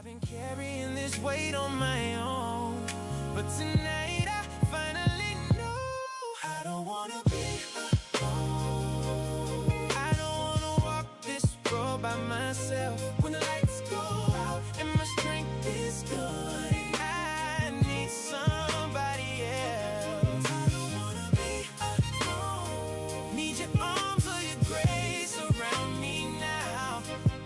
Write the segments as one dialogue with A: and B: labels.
A: I've been carrying this weight on my own, but tonight I finally know I don't wanna be alone. I don't wanna walk this road by myself. When the lights go out and my strength is gone, I need somebody else. I don't wanna be alone. Need your arms or your grace around me now.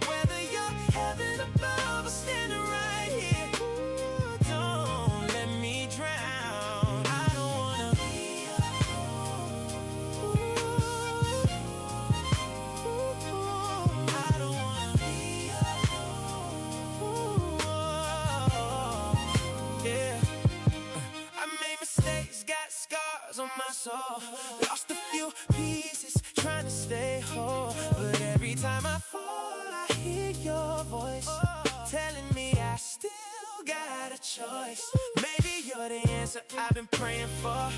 A: Whether you're heaven above or standing right here, ooh, don't let me drown. I don't wanna be alone. Ooh, I don't wanna be alone. Ooh, yeah. I made mistakes, got scars on my soul. Lost a few pieces trying to stay whole. But every time I fall, I hear your voice telling me I still got a choice. Maybe you're the answer I've been praying for.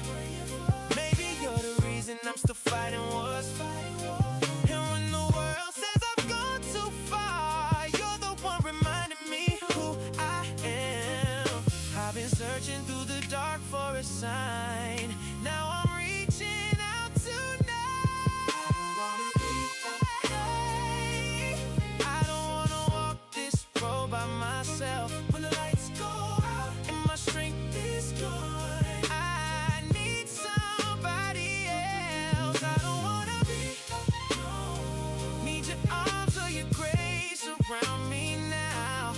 A: Maybe you're the reason I'm still fighting wars. And when the world says I've gone too far, you're the one reminding me who I am. I've been searching through the dark for a sign. Now I'm reaching out tonight. I don't wanna walk this road by myself. When the lights go out and my strength is gone, I need somebody else. I don't wanna be alone. Need your arms or your grace around me now.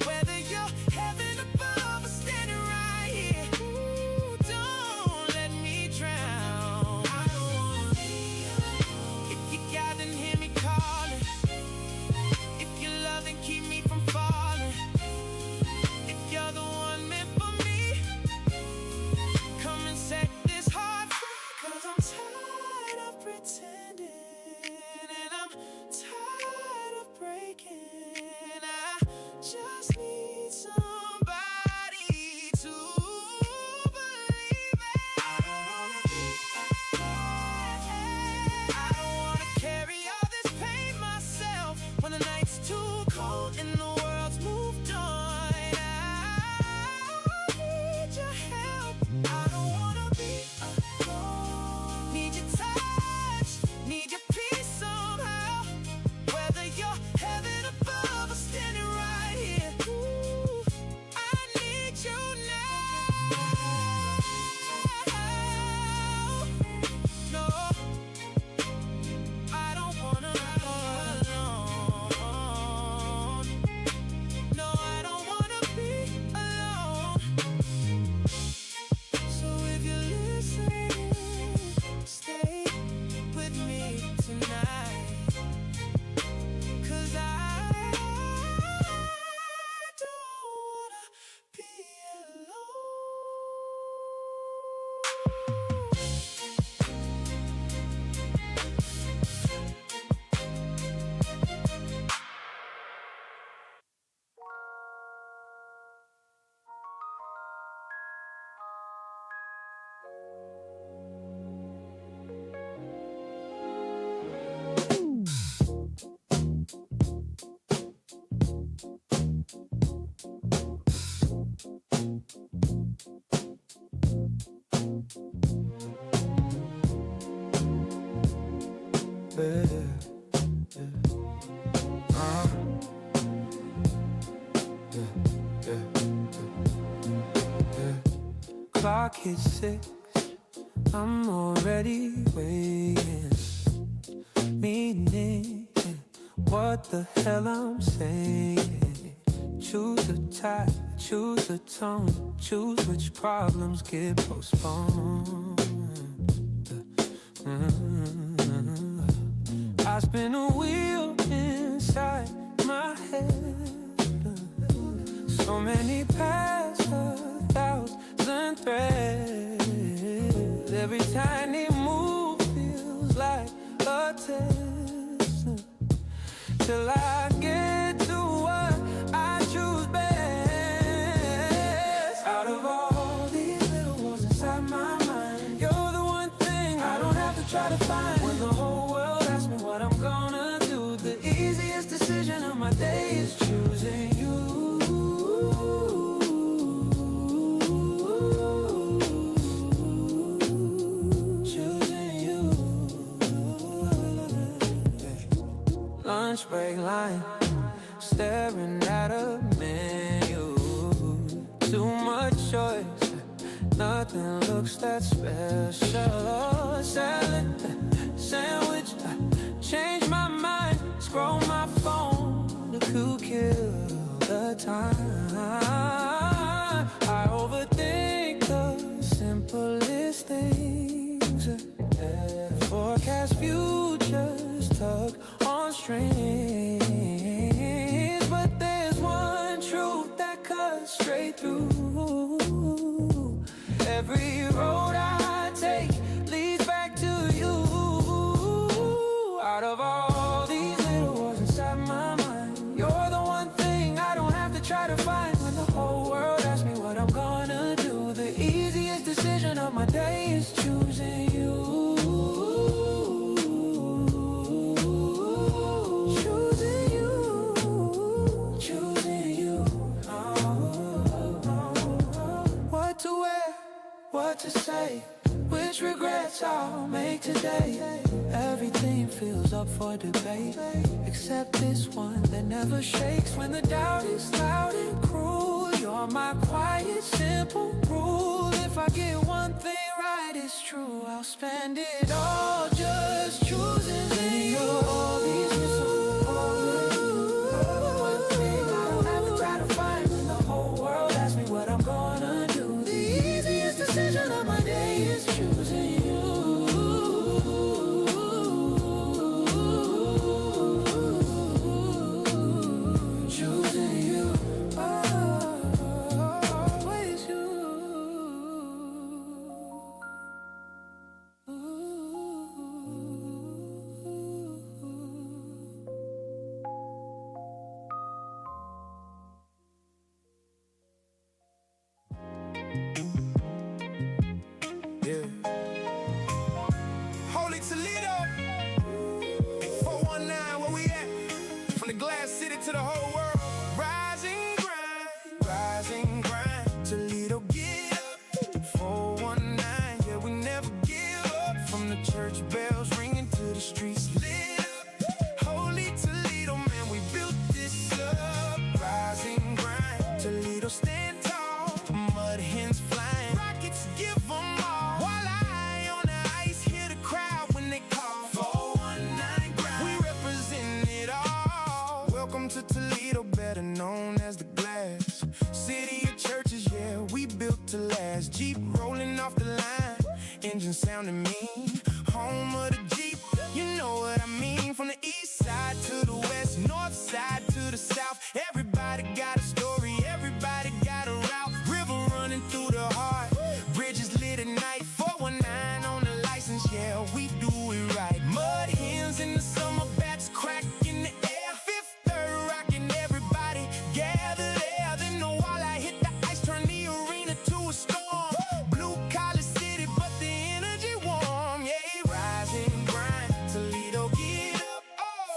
A: Whether you're heaven above or standing right here, ooh, don't let me drown. I don't wanna be alone. If you got, then hear me calling. If you love, then keep me from falling. If you're the one meant for me, come and set this heart free. 'Cause I'm tired of pretending, and I'm tired of breaking. I just need somebody to believe in. I don't wanna be alone. I don't wanna carry all this pain myself. When the night's too cold and the world's moved on, I need your help. I don't wanna be alone. Need your touch, need your peace somehow. Whether you're heaven above or standing right here, ooh, I need you now. No, I don't wanna go alone. No, I don't wanna be alone. So if you're listening, stay with me tonight. 'Cause I don't wanna be alone.
B: Clock hits 6, I'm already waiting. Meaning what the hell I'm saying. Choose a type, choose a tone, choose which problems get postponed. I spin a wheel inside my head. So many paths, 1,000 threads. Every tiny move feels like a test. Till I get to what I choose best. Out of all these little ones inside my mind, you're the one thing I don't have to try to find. When the whole world asks me what I'm gonna do, the easiest decision of my day is choosing you. line, staring at a menu. Too much choice, nothing looks that special. Salad, sandwich, change my mind, scroll my phone to kill the time. I overthink the simplest things. Forecast futures, tug on strings, but there's one truth that cuts straight through. Every road I take leads back to you. Out of all these little wars inside my mind, you're the one thing I don't have to try to find. When the whole world asks me what I'm gonna do, the easiest decision of my day is choosing you. Choosing you. Choosing you. What to wear, what to say, which regrets I'll make today. Everything feels up for debate, except this one that never shakes. When the doubt is loud and cruel, you're my quiet, simple rule. If I get one thing right, it's true, I'll spend it all just choosing you. All these miserable one thing I don't have to try to find. When the whole world asks me what I'm gonna do, the easiest decision of my day is choosing you. Choosing you, always you.
A: Yeah. Holy Toledo, 419, where we at? From the glass city to the whole world. Rise and grind, rise and grind. Toledo, get up. 419, yeah, we never give up. From the church bells ringing to the streets lit up. Holy Toledo, man, we built this up. Rise and grind. Toledo, stand tall. Mud hens flying, rockets give them all. While I on the ice hear the crowd when they call. 419 grind, we represent it all. Welcome to Toledo, better known as the glass city of churches, yeah, we built to last. Jeep rolling off the line, engine sounding mean. Home of the Jeep, you know what I mean. From the east side to the west, north side to the south, everybody got a story, everybody got a route. River running through the heart, bridges lit at night. 419 on the license, yeah, we do it right. Mud hens in the summer, bats crack in the air. Fifth, Thur rocking, everybody gather there. Then the wall I hit the ice, turn the arena to a storm. Blue collar city, but the energy warm. Yeah, rise and grind, Toledo, get up.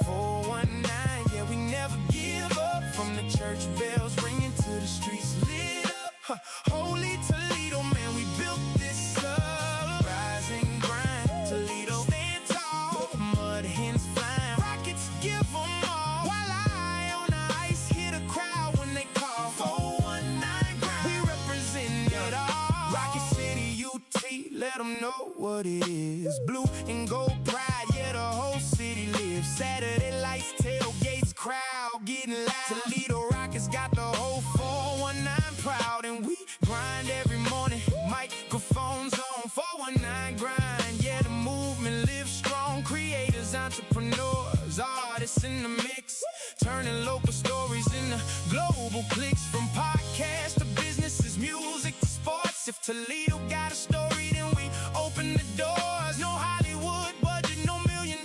A: 419, yeah, we never give up. From the church bells ringing to the streets lit up. Holy Toledo, man, we built this up. Rise and grind, Toledo, stand tall. Mud hens flying, rockets give them all. While I on the ice hear the crowd when they call. 419 grind, we represent it all. Rocket City, UT, let them know what it is. Blue and gold pride, yeah, the whole city lives. Saturday lights, tailgates, crowd getting loud. Toledo Rockets got the whole 419 proud, and we grind every morning. Microphones on, 419 grind. Yeah, the movement lives strong. Creators, entrepreneurs, artists in the mix, turning local stories into global clicks. From podcasts to businesses, music to sports. If Toledo got a story, then we open the doors. No Hollywood budget, no $1 million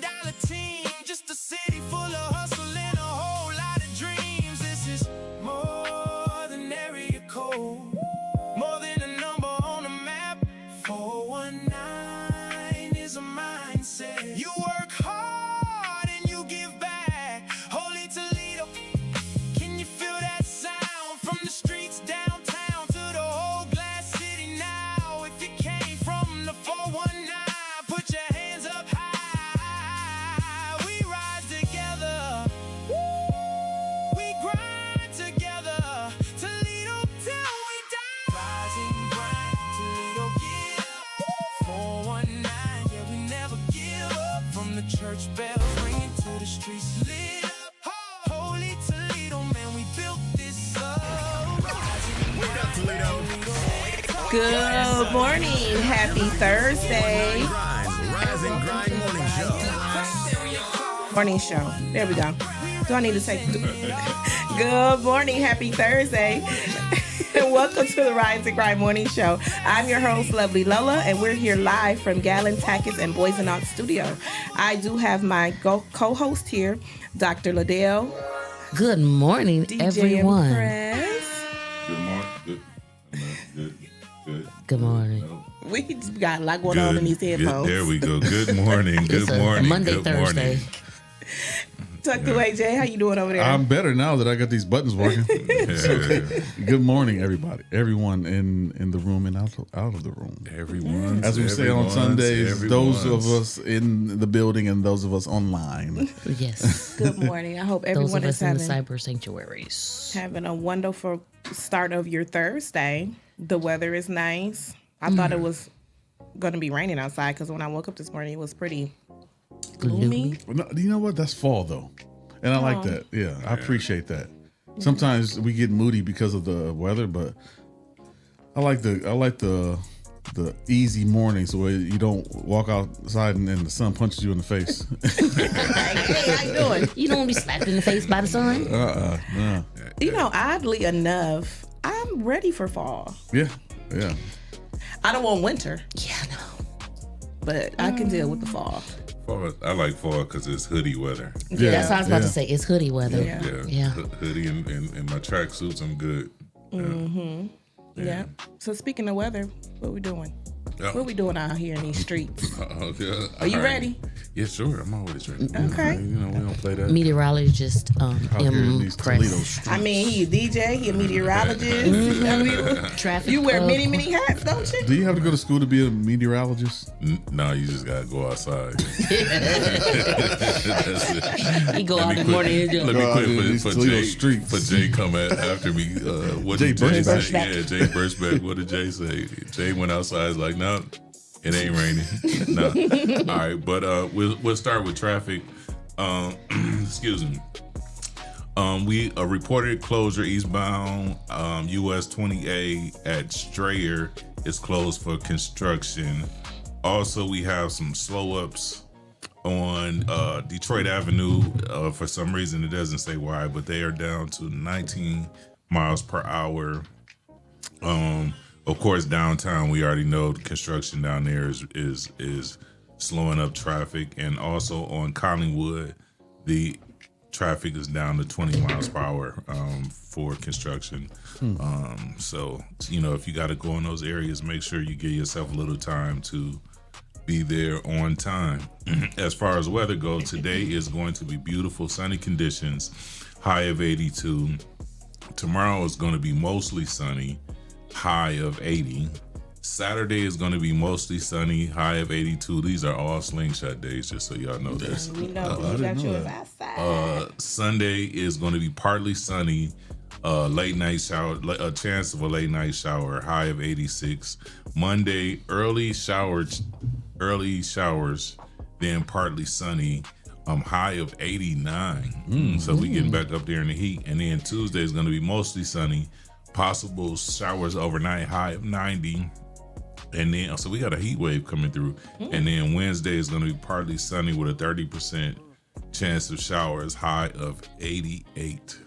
A: team, just a city full of hustle and a whole lot of dreams. This is more than area code, more than a number on the map. 419
C: Good morning. Happy Thursday.
D: Rise and Grind Morning Show.
C: Morning show. There we go. Do I need to take... Good morning. Happy Thursday. And welcome to the Rise and Grind Morning Show. I'm your host, Lovely Lola, and we're here live from Gallon, Tackett, and Boys and Arts Studio. I do have my co-host here, Dr. Liddell.
E: Good morning,
C: DJ
E: everyone.
C: Impress.
F: Good morning. Good.
E: Good morning.
C: We just got a lot going on in these headphones.
F: There we go. Good morning. Good
E: It's a
F: morning.
E: Monday,
F: Good
E: Thursday.
F: morning.
C: Tucked away, Jay. How you doing over there?
G: I'm better now that I got these buttons working.
F: Yeah.
G: Good morning, everybody. Everyone in the room and out of the room.
F: Everyone's.
G: As we say on Sundays, those of us in the building and those of us online.
E: Yes.
C: Good morning. I hope
E: Those
C: everyone
E: of
C: is
E: us in the
C: having
E: cyber sanctuaries.
C: a wonderful start of your Thursday. The weather is nice. I thought it was going to be raining outside because when I woke up this morning, it was pretty gloomy.
G: Well, no, you know what? That's fall though, and I like that. Yeah, I appreciate that. Sometimes we get moody because of the weather, but I like the easy mornings where you don't walk outside and then the sun punches you in the face.
C: Hey, how you doing?
E: You don't want to be slapped in the face by the sun?
G: No.
C: You know, oddly enough, I'm ready for fall.
G: Yeah.
C: I don't want winter,
E: Yeah, no.
C: but I can deal with the fall.
F: Fall. I like fall because it's hoodie weather.
G: Yeah,
E: That's what I was about
G: yeah.
E: to say. It's hoodie weather.
C: Yeah.
E: Yeah.
F: Hoodie and my track suits. I'm good.
C: Yeah. So speaking of weather, what we doing? What we doing out here in these streets?
F: Okay.
C: Are you ready?
F: Yeah, sure. I'm always ready.
C: Okay.
F: You know, we don't play that.
E: Meteorologist
G: Out here in these Toledo
E: Impress.
G: streets.
C: I mean, he a DJ, he a meteorologist. I mean,
E: Traffic.
C: you wear
E: of-
C: many hats, don't you?
G: Do you have to go to school to be a meteorologist?
F: No, you just gotta go outside. That's it.
E: He go out in the morning and
F: Let
E: just,
F: me
G: Go out in
F: quit
G: these
F: for
G: Toledo
F: Jay.
G: streets.
F: For Jay come after me. What
G: Jay
F: did Jay say?
E: Birchback.
F: Yeah, Jay Birchback. What did Jay say? Jay went outside. He's like, no, it ain't raining. No. All right, but we'll start with traffic. Excuse me. We reported closure eastbound US 20A at Strayer is closed for construction. Also, we have some slow ups on Detroit Avenue. For some reason, it doesn't say why, but they are down to 19 miles per hour. Of course, downtown, we already know the construction down there is slowing up traffic, and also on Collingwood, the traffic is down to 20 miles per hour for construction. So, you know, if you got to go in those areas, make sure you give yourself a little time to be there on time. As far as weather goes, today is going to be beautiful, sunny conditions, high of 82. Tomorrow is going to be mostly sunny, high of 80. Saturday is going to be mostly sunny, high of 82. These are all slingshot days, just so y'all know this.
C: We know you got yours outside.
F: Sunday is going to be partly sunny, late night shower, a chance of a late night shower, high of 86. Monday, early showers, then partly sunny, high of 89. So we getting back up there in the heat. And then Tuesday is going to be mostly sunny, possible showers overnight, high of 90. And then, so we got a heat wave coming through. And then Wednesday is going to be partly sunny with a 30% chance of showers, high of 88.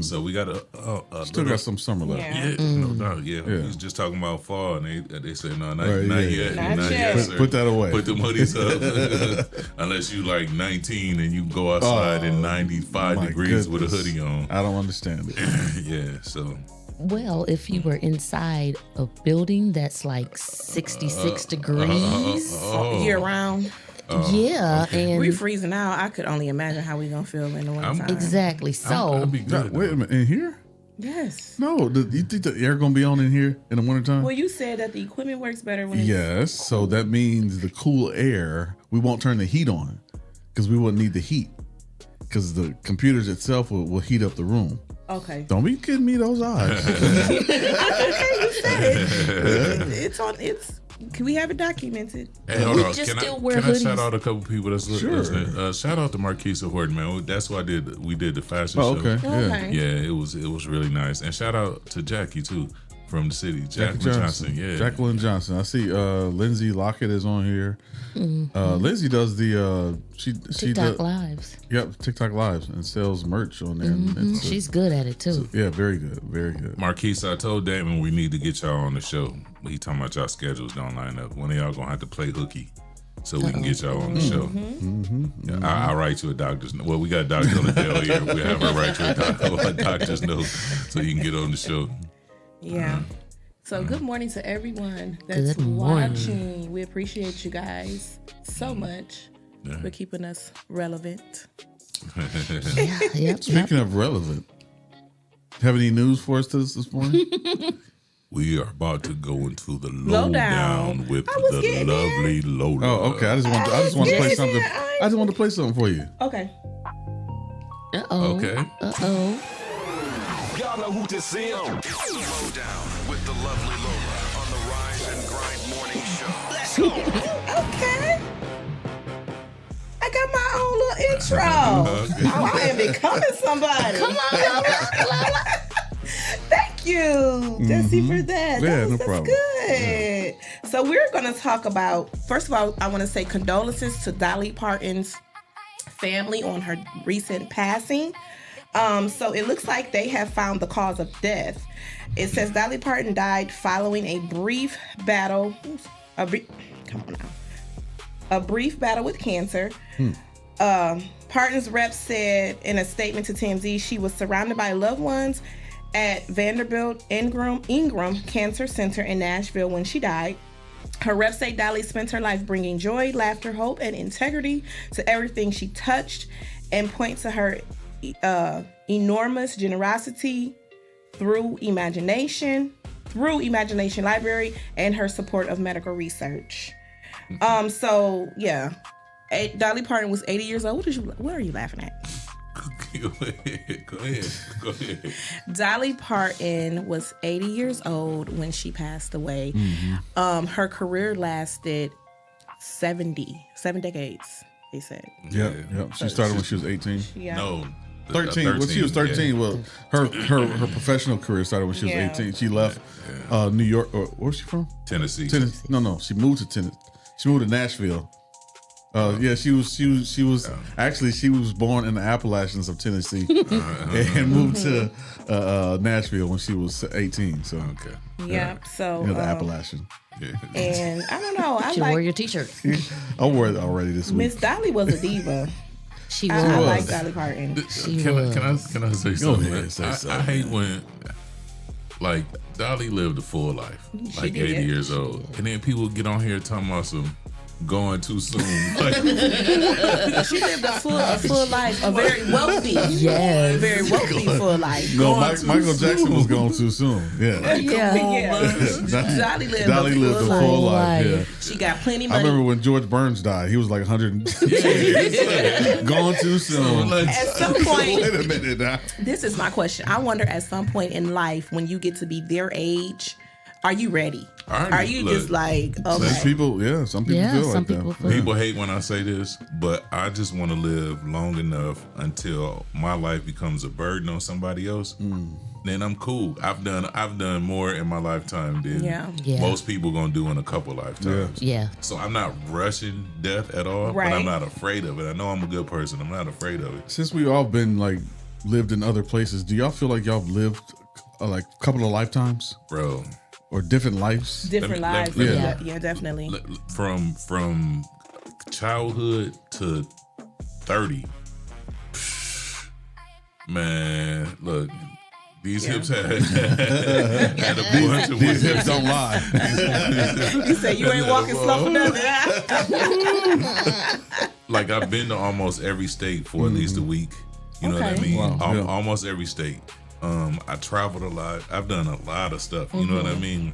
F: So we got a
G: Still got some summer left.
C: Yeah.
F: yeah, no doubt. Yeah, we was just talking about fall, and they said no, not,
G: Right,
F: not
G: yeah.
F: yet,
C: Not
F: not
C: yet.
F: yet, sir.
G: Put that away.
F: Put the hoodies up, unless you like 19 and you go outside in 95
G: My
F: degrees with a
G: goodness.
F: hoodie on.
G: I don't understand it.
F: Yeah, so
E: well, if you were inside a building that's like 66 degrees,
C: Year round.
E: yeah, and
C: We freezing out. I could only imagine how we gonna feel in the winter time.
E: exactly. So,
F: I'll be good.
G: Wait a minute, in here?
C: Yes.
G: No, you think the air gonna be on in here in the wintertime?
C: Well, you said that the equipment works better when it's...
G: Yes, so that means the cool air, we won't turn the heat on because we wouldn't need the heat because the computers itself will heat up the room.
C: Okay.
G: Don't be kidding me, those eyes.
C: Okay, you said it. It's on. It's. Can we have it documented?
F: Hey, hold
E: We
F: on.
E: just
F: Can
E: still
F: I,
E: wear
F: can I shout
E: hoodies.
F: out a couple people that's
G: Sure.
F: listening? Shout out to Marquisa Horton, man. That's why we did the fashion
G: Oh,
F: show.
G: okay. Yeah.
C: Okay.
F: Yeah, it was really nice. And shout out to Jackie too from the city, Jacqueline Johnson. Yeah,
G: Jacqueline Johnson. I see Lindsay Lockett is on here. Lindsay does the
E: TikTok lives.
G: Yep, TikTok lives and sells merch on there. And
E: She's good at it too.
G: yeah, very good, very good.
F: Marquise, I told Damon we need to get y'all on the show. But he talking about y'all schedules don't line up. One of y'all gonna have to play hooky so we can get y'all on the show. Yeah, I'll write you a doctor's note. Well, we got Dr. Odell here. We'll have her write you a doctor's note so you can get on the show.
C: Yeah. So good morning to everyone that's
E: Good morning.
C: watching. We appreciate you guys so much
F: Yeah.
C: for keeping us relevant.
E: Yep.
G: Speaking of relevant, have any news for us this morning?
F: We are about to go into the
C: Lowdown.
F: lowdown with
C: I was
F: the
C: getting
F: lovely Lola.
G: Oh, okay. I just want to play
C: Yes,
G: something.
C: yeah,
G: I just want to play something for you.
C: Okay.
E: Uh-oh.
F: Okay.
E: Uh-oh.
D: Y'all know who this is. Lowdown with the lovely Lola on the Rise and Grind Morning Show. Let's go.
C: Okay. I got my own little intro.
F: Okay.
C: Oh, I am becoming somebody. Come on, Lola. Thank you, Jesse, for that.
G: Yeah, no
C: That's
G: problem.
C: good. So we're going to talk about, first of all, I want to say condolences to Dolly Parton's family on her recent passing. So it looks like they have found the cause of death. It says Dolly Parton died following a brief battle. A brief battle with cancer. Parton's rep said in a statement to TMZ she was surrounded by loved ones at Vanderbilt Ingram Cancer Center in Nashville when she died. Her rep say Dolly spent her life bringing joy, laughter, hope, and integrity to everything she touched, and point to her enormous generosity through Imagination Library and her support of medical research. So yeah, Dolly Parton was 80 years old. What are you laughing at?
F: Go ahead.
C: Dolly Parton was 80 years old when she passed away. Her career lasted 7 decades, they said.
G: Yep. She started when she was 18.
C: Yeah.
F: No.
G: 13. Well, she was 13.
F: Yeah.
G: Well, her professional career started when she was 18. She left New York. Or where's she from?
F: Tennessee.
G: No. She moved to Tennessee. She moved to Nashville. Yeah, she was actually she was born in the Appalachians of Tennessee and moved to Nashville when she was 18. So
F: Okay.
C: Yeah. So
G: the Appalachian.
F: Yeah.
C: and I don't know. I
E: She wore
C: like
E: your t-shirt.
G: I wore it already this week.
C: Miss Dolly was a diva.
E: She
C: I
E: was.
C: like Dolly Parton.
F: Can I say
G: Go
F: something?
G: ahead, say
F: I
G: something.
F: hate when like Dolly lived a full life, like
C: did.
F: 80 years old, and then people get on here talking about some going too soon. Like,
C: She lived a full life, a very wealthy,
E: Yes.
C: very wealthy full life.
G: No,
F: Going too
G: Michael Jackson
F: soon.
G: was gone too soon. Yeah.
C: Yeah. Dolly lived
G: Dolly
C: a
G: lived
C: full
G: a full
C: life.
G: life. Yeah.
C: She got plenty
G: I
C: money.
G: remember when George Burns died. He was like 100. Gone too soon.
F: like,
C: At some point,
G: Wait a minute now.
C: this is my question. I wonder at some point in life when you get to be their age, are you ready? Are you
F: Look,
C: just like,
G: Some
C: okay?
G: people, some people
E: Yeah,
G: feel
E: some
G: like
E: people
G: that.
E: feel-
F: people hate when I say this, but I just want to live long enough until my life becomes a burden on somebody else. Then I'm cool. I've done more in my lifetime than
C: Yeah.
E: Yeah.
F: most people gonna do in a couple lifetimes.
E: Yeah.
F: So I'm not rushing death at all,
C: Right.
F: but I'm not afraid of it. I know I'm a good person. I'm not afraid of it.
G: Since we all been like lived in other places, do y'all feel like y'all have lived like a couple of lifetimes
F: Bro,
G: or different lives?
C: Different lives.
F: let me-
C: Yeah, definitely.
F: from childhood to 30, man, look, these hips had a bunch of
G: These
F: women.
G: hips don't lie.
C: You say you ain't walking slow for nothing.
F: Like I've been to almost every state for at least a week. You know what I
C: Okay.
F: mean?
G: Wow, yeah.
F: Almost every state. I traveled a lot. I've done a lot of stuff. You know what I mean?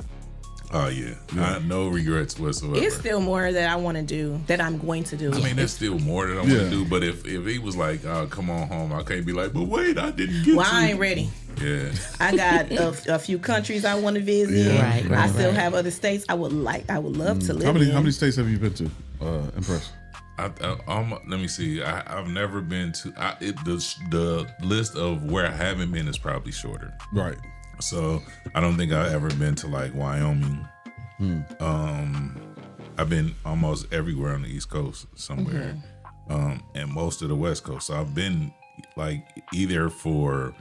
F: Oh yeah. I no regrets whatsoever.
C: It's still more that I want to do, that I'm going to do.
F: I mean, there's still more that I want
G: Yeah.
F: to do. But if he was like, "Oh, come on home," I can't be like, "But wait, I didn't get
C: Well,
F: to."
C: I ain't ready.
F: Yeah.
C: I got a few countries I want to visit.
G: Yeah.
E: Right,
C: I
E: right,
C: still
E: right.
C: have other states I would love to live
G: How many
C: in.
G: states have you been to? Impress.
F: Let me see. I've never been to. The list of where I haven't been is probably shorter.
G: Right.
F: So I don't think I've ever been to like Wyoming. I've been almost everywhere on the East Coast somewhere, and most of the West Coast. So I've been like either for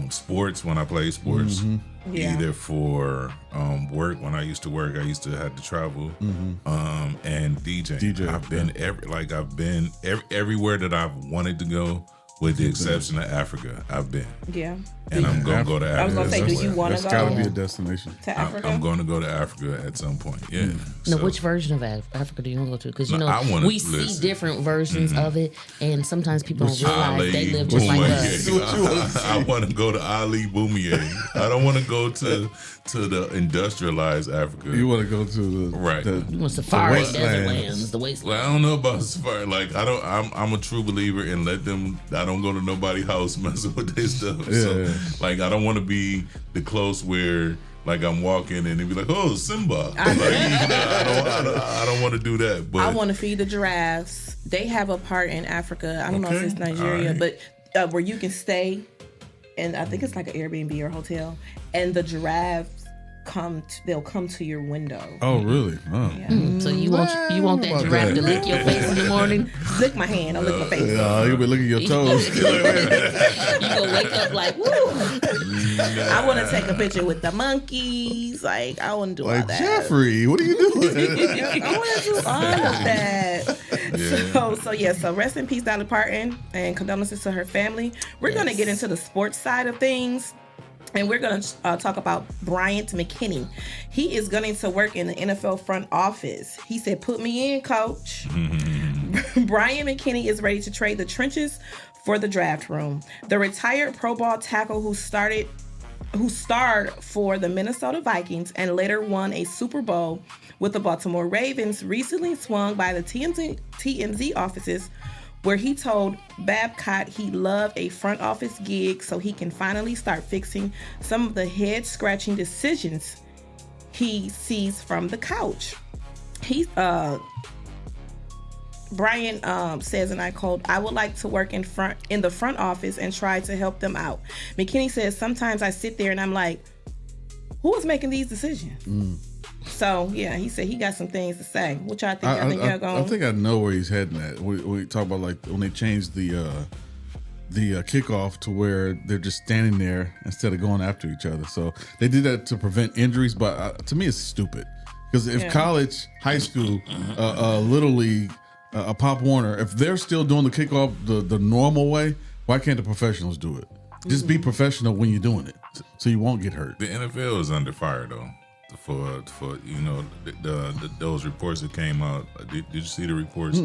F: sports when I played sports, either for work when I used to work. I used to have to travel, and DJ. I've been everywhere that I've wanted to go, with the exception of Africa. I've been.
C: Yeah.
F: And I'm gonna go to Africa.
C: I was gonna say, do you want to go?
G: That's gotta be a destination.
C: To Africa?
F: I'm going to go to Africa at some point. Yeah.
E: Now, which version of Africa do you want to go to? Because we see different versions of it, and sometimes people don't realize they live just like us.
F: I want to go to Ali Boumier. I don't want to go to the industrialized Africa.
G: You want to go to the
E: safari,
G: the
E: desert lands, the wasteland.
F: Well, I don't know about safari. Like I'm a true believer in let them. I don't go to nobody's house messing with their stuff.
G: Yeah.
F: So, like I don't want to be the close where like I'm walking and they be like, oh, Simba. I don't want to do that. But
C: I want to feed the giraffes. They have a part in Africa. I don't know if it's Nigeria, but where you can stay, and I think it's like an Airbnb or hotel, and the giraffes they'll come to your window.
G: Oh, really? Oh.
C: Yeah.
E: So you want that giraffe to lick your face in the morning?
C: Lick my hand. I'll lick my face.
G: Yeah, you'll be licking your toes.
E: You gonna wake up like, woo.
C: I want to take a picture with the monkeys. Like, I want to do all that.
G: Jeffrey, what are you doing?
C: I want to do all of that. Yeah. So rest in peace, Dolly Parton, and condolences to her family. We're going to get into the sports side of things. And we're going to talk about Bryant McKinney. He is going to work in the NFL front office. He said, put me in, coach. Bryant McKinney is ready to trade the trenches for the draft room. The retired Pro Bowl tackle who starred for the Minnesota Vikings and later won a Super Bowl with the Baltimore Ravens recently swung by the TMZ offices, where he told Babcock he loved a front office gig so he can finally start fixing some of the head-scratching decisions he sees from the couch. Brian says, and I quote, "I would like to work in the front office and try to help them out." McKinney says, "Sometimes I sit there and I'm like, who is making these decisions?" So, yeah, he said he got some things to say. What y'all think?
G: I think I know where he's heading at. We talk about like when they changed the kickoff to where they're just standing there instead of going after each other. So they did that to prevent injuries, but to me it's stupid. Because if college, high school, Little League, a Pop Warner, if they're still doing the kickoff the normal way, why can't the professionals do it? Just be professional when you're doing it so you won't get hurt.
F: The NFL is under fire, though. For those reports that came out, did you see the reports?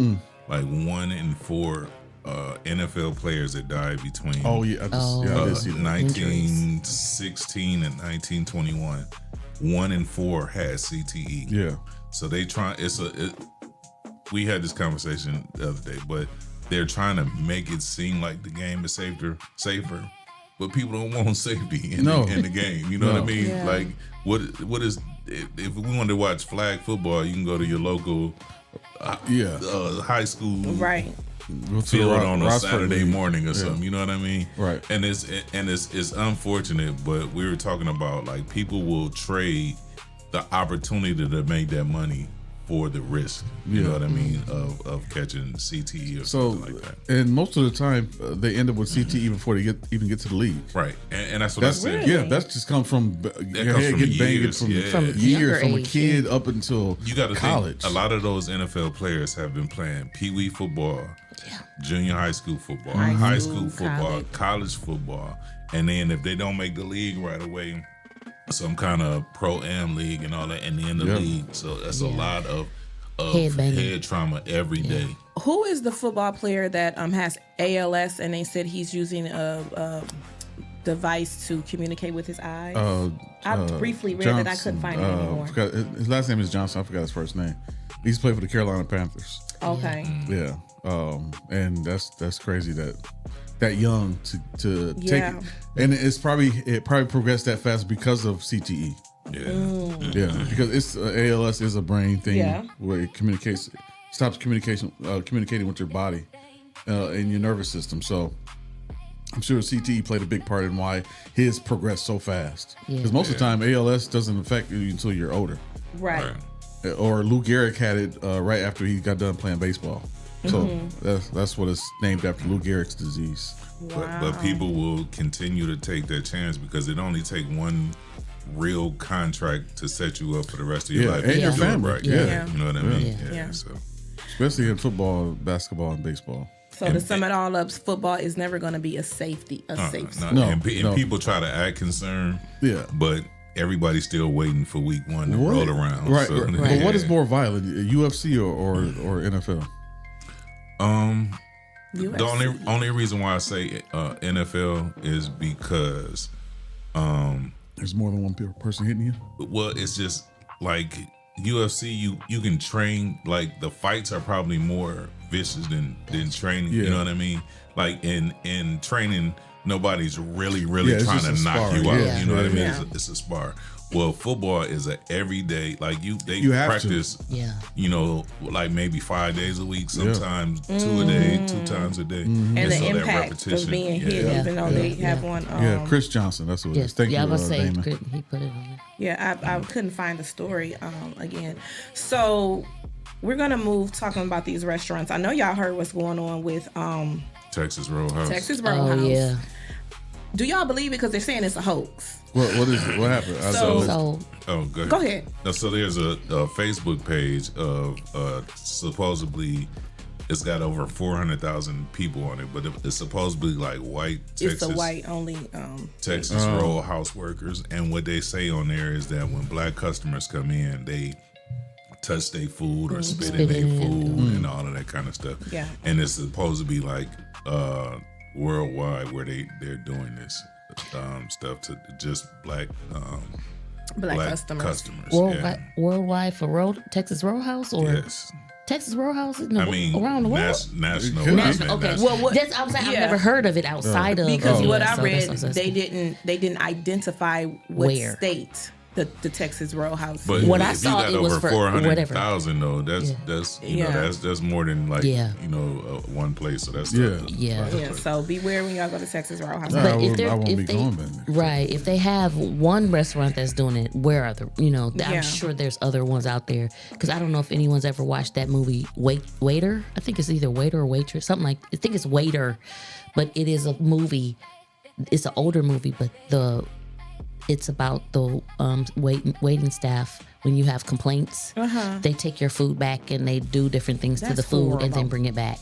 F: Like 1 in 4 NFL players that died between
G: I did see that.
F: 1916 and 1921. 1 in 4 had CTE.
G: Yeah.
F: So they try. We had this conversation the other day, but they're trying to make it seem like the game is safer. But people don't want safety in the game. You know what I mean?
C: Yeah.
F: Like, what is if we want to watch flag football, you can go to your local high school field on a Saturday morning or something. You know what I mean?
G: Right.
F: And it's unfortunate, but we were talking about like people will trade the opportunity to make that money for the risk, you know what I mean, of catching CTE or something like that.
G: And most of the time, they end up with CTE before they even get to the league.
F: Right, and that's what I said.
G: Yeah, that's just come from your head getting banged from years, from a kid up until
F: you got to
G: college.
F: Think, a lot of those NFL players have been playing pee-wee football, junior high school football, high school football, college football, and then if they don't make the league right away, some kind of pro-am league and all that, and then the league. So that's a lot of head trauma every day.
C: Who is the football player that has ALS and they said he's using a device to communicate with his eyes? I briefly read that. I couldn't find it anymore.
G: His last name is Johnson. I forgot his first name. He used to play for the Carolina Panthers.
C: Okay.
G: Yeah. And that's crazy that young to take it. And it probably progressed that fast because of CTE. Yeah, because it's ALS is a brain thing where it stops communicating with your body and your nervous system. So I'm sure CTE played a big part in why his progressed so fast. Because most of the time, ALS doesn't affect you until you're older.
C: Right.
G: Or Lou Gehrig had it right after he got done playing baseball. So that's what it's named after, Lou Gehrig's disease.
C: Wow.
F: But people will continue to take that chance because it only take one real contract to set you up for the rest of your life.
G: And your
F: do it
G: family.
F: right.
C: Yeah.
F: You know what I mean?
C: Yeah.
F: So.
G: Especially in football, basketball, and baseball.
C: So to sum it all up, football is never going to be a safe sport.
F: No. And people try to act concerned.
G: Yeah.
F: But everybody's still waiting for week 1 to roll around.
G: Right.
F: So,
G: right. But what is more violent, UFC or NFL?
C: UFC.
F: The only reason why I say NFL is because
G: there's more than one person hitting you.
F: Well, it's just like UFC. You can train, like the fights are probably more vicious than training. You know what I mean? Like in training, nobody's really trying to knock you out.
G: Yeah.
F: You know what I mean? It's a spar. Well, football is a everyday, like they practice, you know, like maybe 5 days a week, sometimes 2 a day, 2 times a day.
C: And the
F: so
C: impact of being hit, even though they have one.
G: Chris Johnson, that's what it is. Thank you,
E: I was saying,
G: Damon.
E: he put it on there.
C: Yeah, I couldn't find the story again. So we're going to move talking about these restaurants. I know y'all heard what's going on with
F: Texas Roadhouse.
C: Roadhouse.
E: Yeah.
C: Do y'all believe it? Because they're saying it's a hoax.
G: What is it? What happened?
C: Go ahead.
F: So there's a Facebook page of supposedly it's got over 400,000 people on it, but it's supposedly like white Texas.
C: It's a white only
F: Texas Roadhouse workers, and what they say on there is that when black customers come in, they touch their food or spit in their food and all of that kind of stuff.
C: Yeah.
F: And it's supposed to be like worldwide where they're doing this stuff to just black customers.
E: Worldwide for Texas Roadhouse or
F: yes.
E: Texas Roadhouse?
F: Around
E: the world.
F: National.
E: Okay. Well, that's I'm saying. I've never heard of it outside of
C: because what I read, they didn't identify what state the Texas Roadhouse.
F: But
E: what I saw, it was for
F: 400,000 though. That's more than like one place. So that's
C: So beware when y'all go to Texas Roadhouse.
E: But if they have one restaurant that's doing it, where are I'm sure there's other ones out there. Because I don't know if anyone's ever watched that movie Waiter. I think it's either Waiter or Waitress, something like. I think it's Waiter, but it is a movie. It's an older movie, but it's about the waiting staff. When you have complaints, they take your food back and they do different things to the food and then bring it back.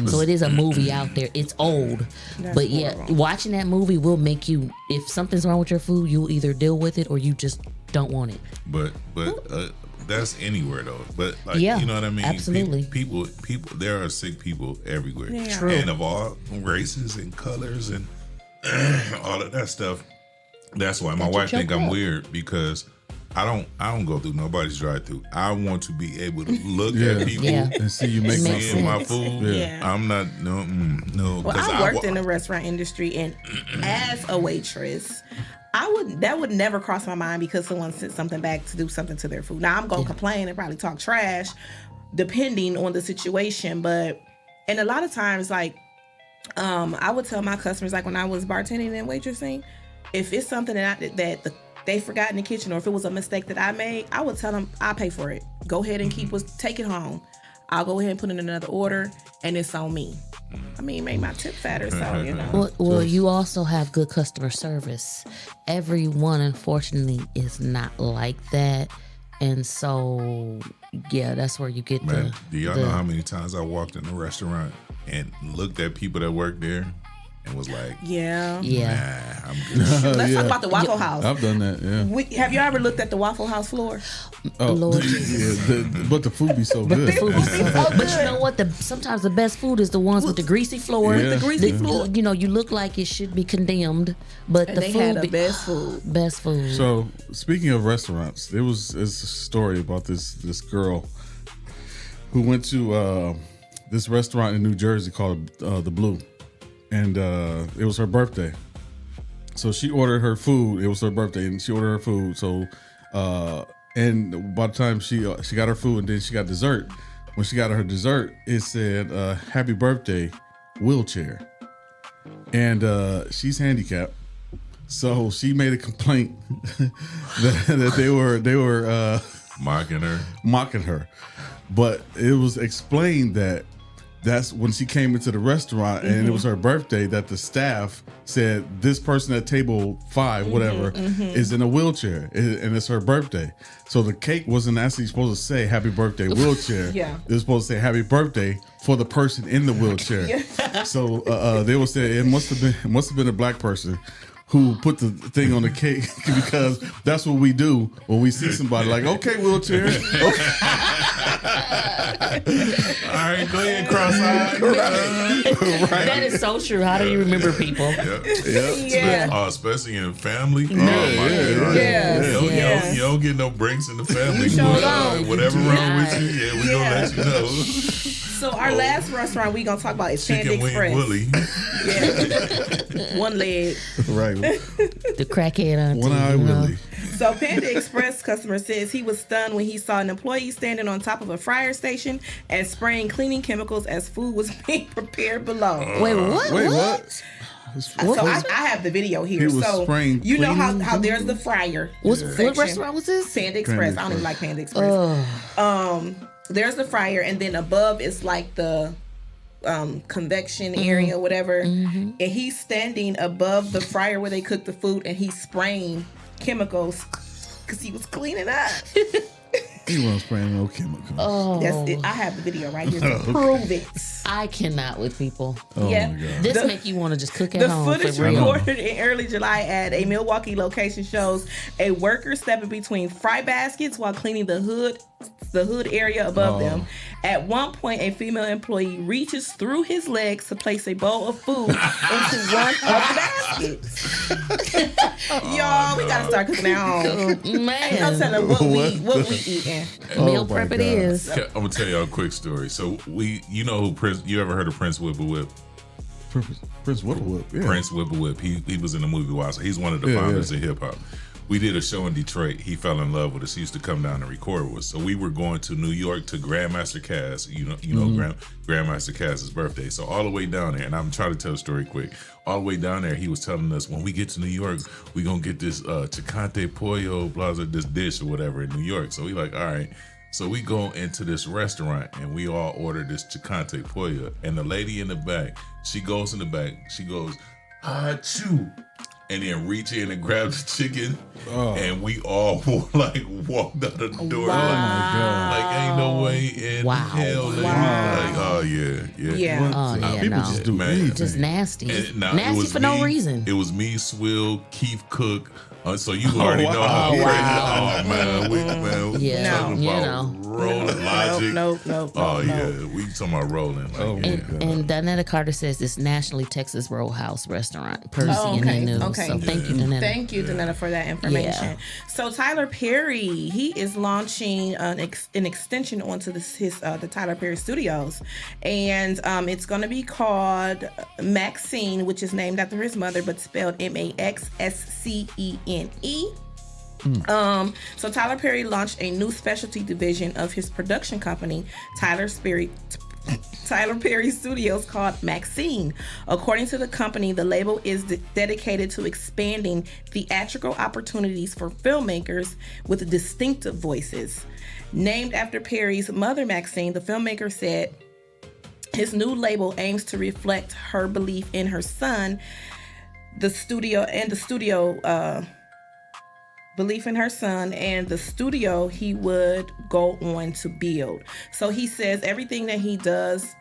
E: So it is a movie out there. It's old. But watching that movie will make you, if something's wrong with your food, you'll either deal with it or you just don't want it.
F: But that's anywhere though. But you know what I mean?
E: Absolutely.
F: People, there are sick people everywhere.
C: Yeah.
E: True.
F: And of all races and colors and all of that stuff. That's why my wife think I'm weird because I don't go through nobody's drive-through. I want to be able to look at people
G: and see you make
F: my food.
C: Yeah.
F: I'm not no.
C: Well, I worked in the restaurant industry, and as a waitress, that would never cross my mind because someone sent something back to do something to their food. Now I'm gonna complain and probably talk trash, depending on the situation. And a lot of times, like I would tell my customers, like when I was bartending and waitressing, if it's something that they forgot in the kitchen, or if it was a mistake that I made, I would tell them I'll pay for it. Go ahead and take it home. I'll go ahead and put in another order, and it's on me. I mean, make my tip fatter, so
E: Well, you also have good customer service. Everyone, unfortunately, is not like that, and so that's where you get
F: do y'all know how many times I walked in a restaurant and looked at people that work there? And was like,
C: I'm
F: good.
C: Let's talk about the Waffle House.
G: I've done that. Yeah.
C: Have you ever looked at the Waffle House floor?
E: Lord
G: but the food be so good.
E: But you know what? Sometimes the best food is the ones with the greasy floor.
G: Yeah.
C: The greasy floor.
E: You look like it should be condemned, but
C: and
E: the
C: they
E: food
C: had the best food.
E: Best food.
G: So speaking of restaurants, it's a story about this girl who went to this restaurant in New Jersey called the Blue. And it was her birthday. So she ordered her food. It was her birthday, and she ordered her food. So, and by the time she got her food, and then she got dessert. When she got her dessert, it said, "Happy birthday, wheelchair." and she's handicapped. So she made a complaint that they were mocking her, but it was explained that's when she came into the restaurant and it was her birthday, that the staff said this person at table 5, whatever, is in a wheelchair and it's her birthday. So the cake wasn't actually supposed to say happy birthday wheelchair.
C: Yeah.
G: It was supposed to say happy birthday for the person in the wheelchair. So they will say it must have been a black person who put the thing on the cake because that's what we do when we see somebody like, okay, wheelchair. Okay.
F: All right, go ahead, cross-eyed.
E: Right. That is so true. How do you remember people?
F: Especially in family.
E: You
F: don't get no breaks in the family.
C: You sure don't.
F: Whatever wrong with you, we gonna let you know.
C: So our last restaurant we gonna talk about is Panda
F: Chicken
C: Express.
F: Wing Willie.
C: One leg.
G: Right.
E: The crackhead auntie.
G: One-eye Willie.
C: So Panda Express customer says he was stunned when he saw an employee standing on top of a fryer station and spraying cleaning chemicals as food was being prepared below.
E: Wait, what?
G: Wait, what?
C: So I have the video here.
G: He was
C: So
G: spraying
C: you know how
G: cleaning
C: there's the fryer.
E: What
C: section.
E: restaurant was this?
C: Panda Express. I don't even like Panda Express. There's the fryer, and then above is like the convection area, whatever. And he's standing above the fryer where they cook the food, and he's spraying chemicals because he was cleaning up.
G: He wasn't spraying no chemicals.
E: Oh,
C: That's it. I have the video right here to prove it.
E: I cannot with people.
G: Oh
C: Yeah.
G: my God.
E: This make you want to just cook at
C: The
E: home.
C: footage
E: for real.
C: recorded in early July at a Milwaukee location shows a worker stepping between fry baskets while cleaning the hood area above them. At one point, a female employee reaches through his legs to place a bowl of food into one of the baskets. Y'all, we gotta start cooking at home.
E: Man,
C: I'm telling what we eating.
E: meal
G: my
E: prep it
G: God.
E: is.
F: I'm gonna tell y'all a quick story. So you know who Prince? You ever heard of Prince Whipple-Whip?
G: Prince Whipple-Whip. Yeah.
F: Prince Whipple-Whip. He was in the movie Wild. He's one of the founders of hip hop. We did a show in Detroit. He fell in love with us. He used to come down and record with us. So we were going to New York to Grandmaster Cass. Grandmaster Cass's birthday. So all the way down there, and I'm trying to tell the story quick. All the way down there, he was telling us when we get to New York, we gonna get this chicante pollo, this dish or whatever in New York. So we like, all right. So we go into this restaurant and we all order this chicante pollo. And the lady in the back, she goes in the back. She goes, achoo. And then reach in and grab the chicken, and we all like walked out of the door.
C: Wow.
F: Like ain't no way in hell. Like, oh yeah.
G: People just do anything.
E: Just nasty.
F: And,
E: Nasty for no reason.
F: It was me, Swill, Keith Cook. So you already know how crazy. Oh man, we talking about rolling Logic.
C: No.
F: Yeah, we talking about rolling. Like,
E: And Donetta Carter says it's nationally Texas Roadhouse restaurant. Percy in the news.
C: Okay.
E: So thank you, Donetta.
C: Thank you, Donetta, for that information.
E: Yeah.
C: So Tyler Perry, he is launching an extension onto the Tyler Perry Studios, and it's going to be called Maxine, which is named after his mother, but spelled Maxscene. So Tyler Perry launched a new specialty division of his production company, Tyler Perry Studios, called Maxine. According to the company, the label is dedicated to expanding theatrical opportunities for filmmakers with distinctive voices. Named after Perry's mother, Maxine, the filmmaker said his new label aims to reflect her belief in her son, belief in her son and the studio he would go on to build. So he says everything that he does,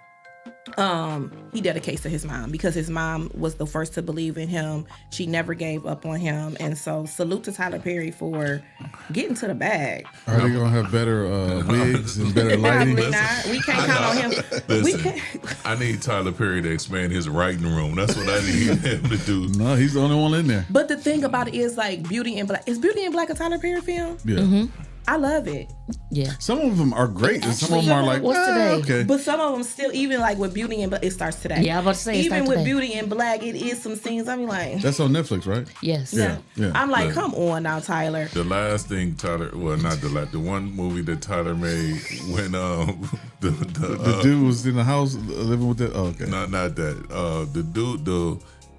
C: he dedicates to his mom, because his mom was the first to believe in him. She never gave up on him. And so salute to Tyler Perry for getting to the bag.
G: Are they going to have better wigs and better lighting?
C: Probably not. We can't count on him.
F: Listen, I need Tyler Perry to expand his writing room. That's what I need him to do.
G: No, he's the only one in there.
C: But the thing about it is, like, Beauty in Black. Is Beauty in Black a Tyler Perry film?
G: Yeah.
E: Mm-hmm.
C: I love it.
E: Yeah.
G: Some of them are great, and some of them are like,
E: What's today?
G: okay.
C: But some of them still, even like with Beauty in Black, it starts today.
E: Yeah, I was about to say it
C: even
E: starts
C: with
E: today.
C: Beauty in Black, it is some scenes. I'm like,
G: That's on Netflix, right?
E: Yes.
G: Yeah.
C: I'm like, come on now, Tyler.
F: The last thing Tyler, well, not the last, the one movie that Tyler made when
G: The dude was in the house living with that. Oh, okay.
F: not that. The dude,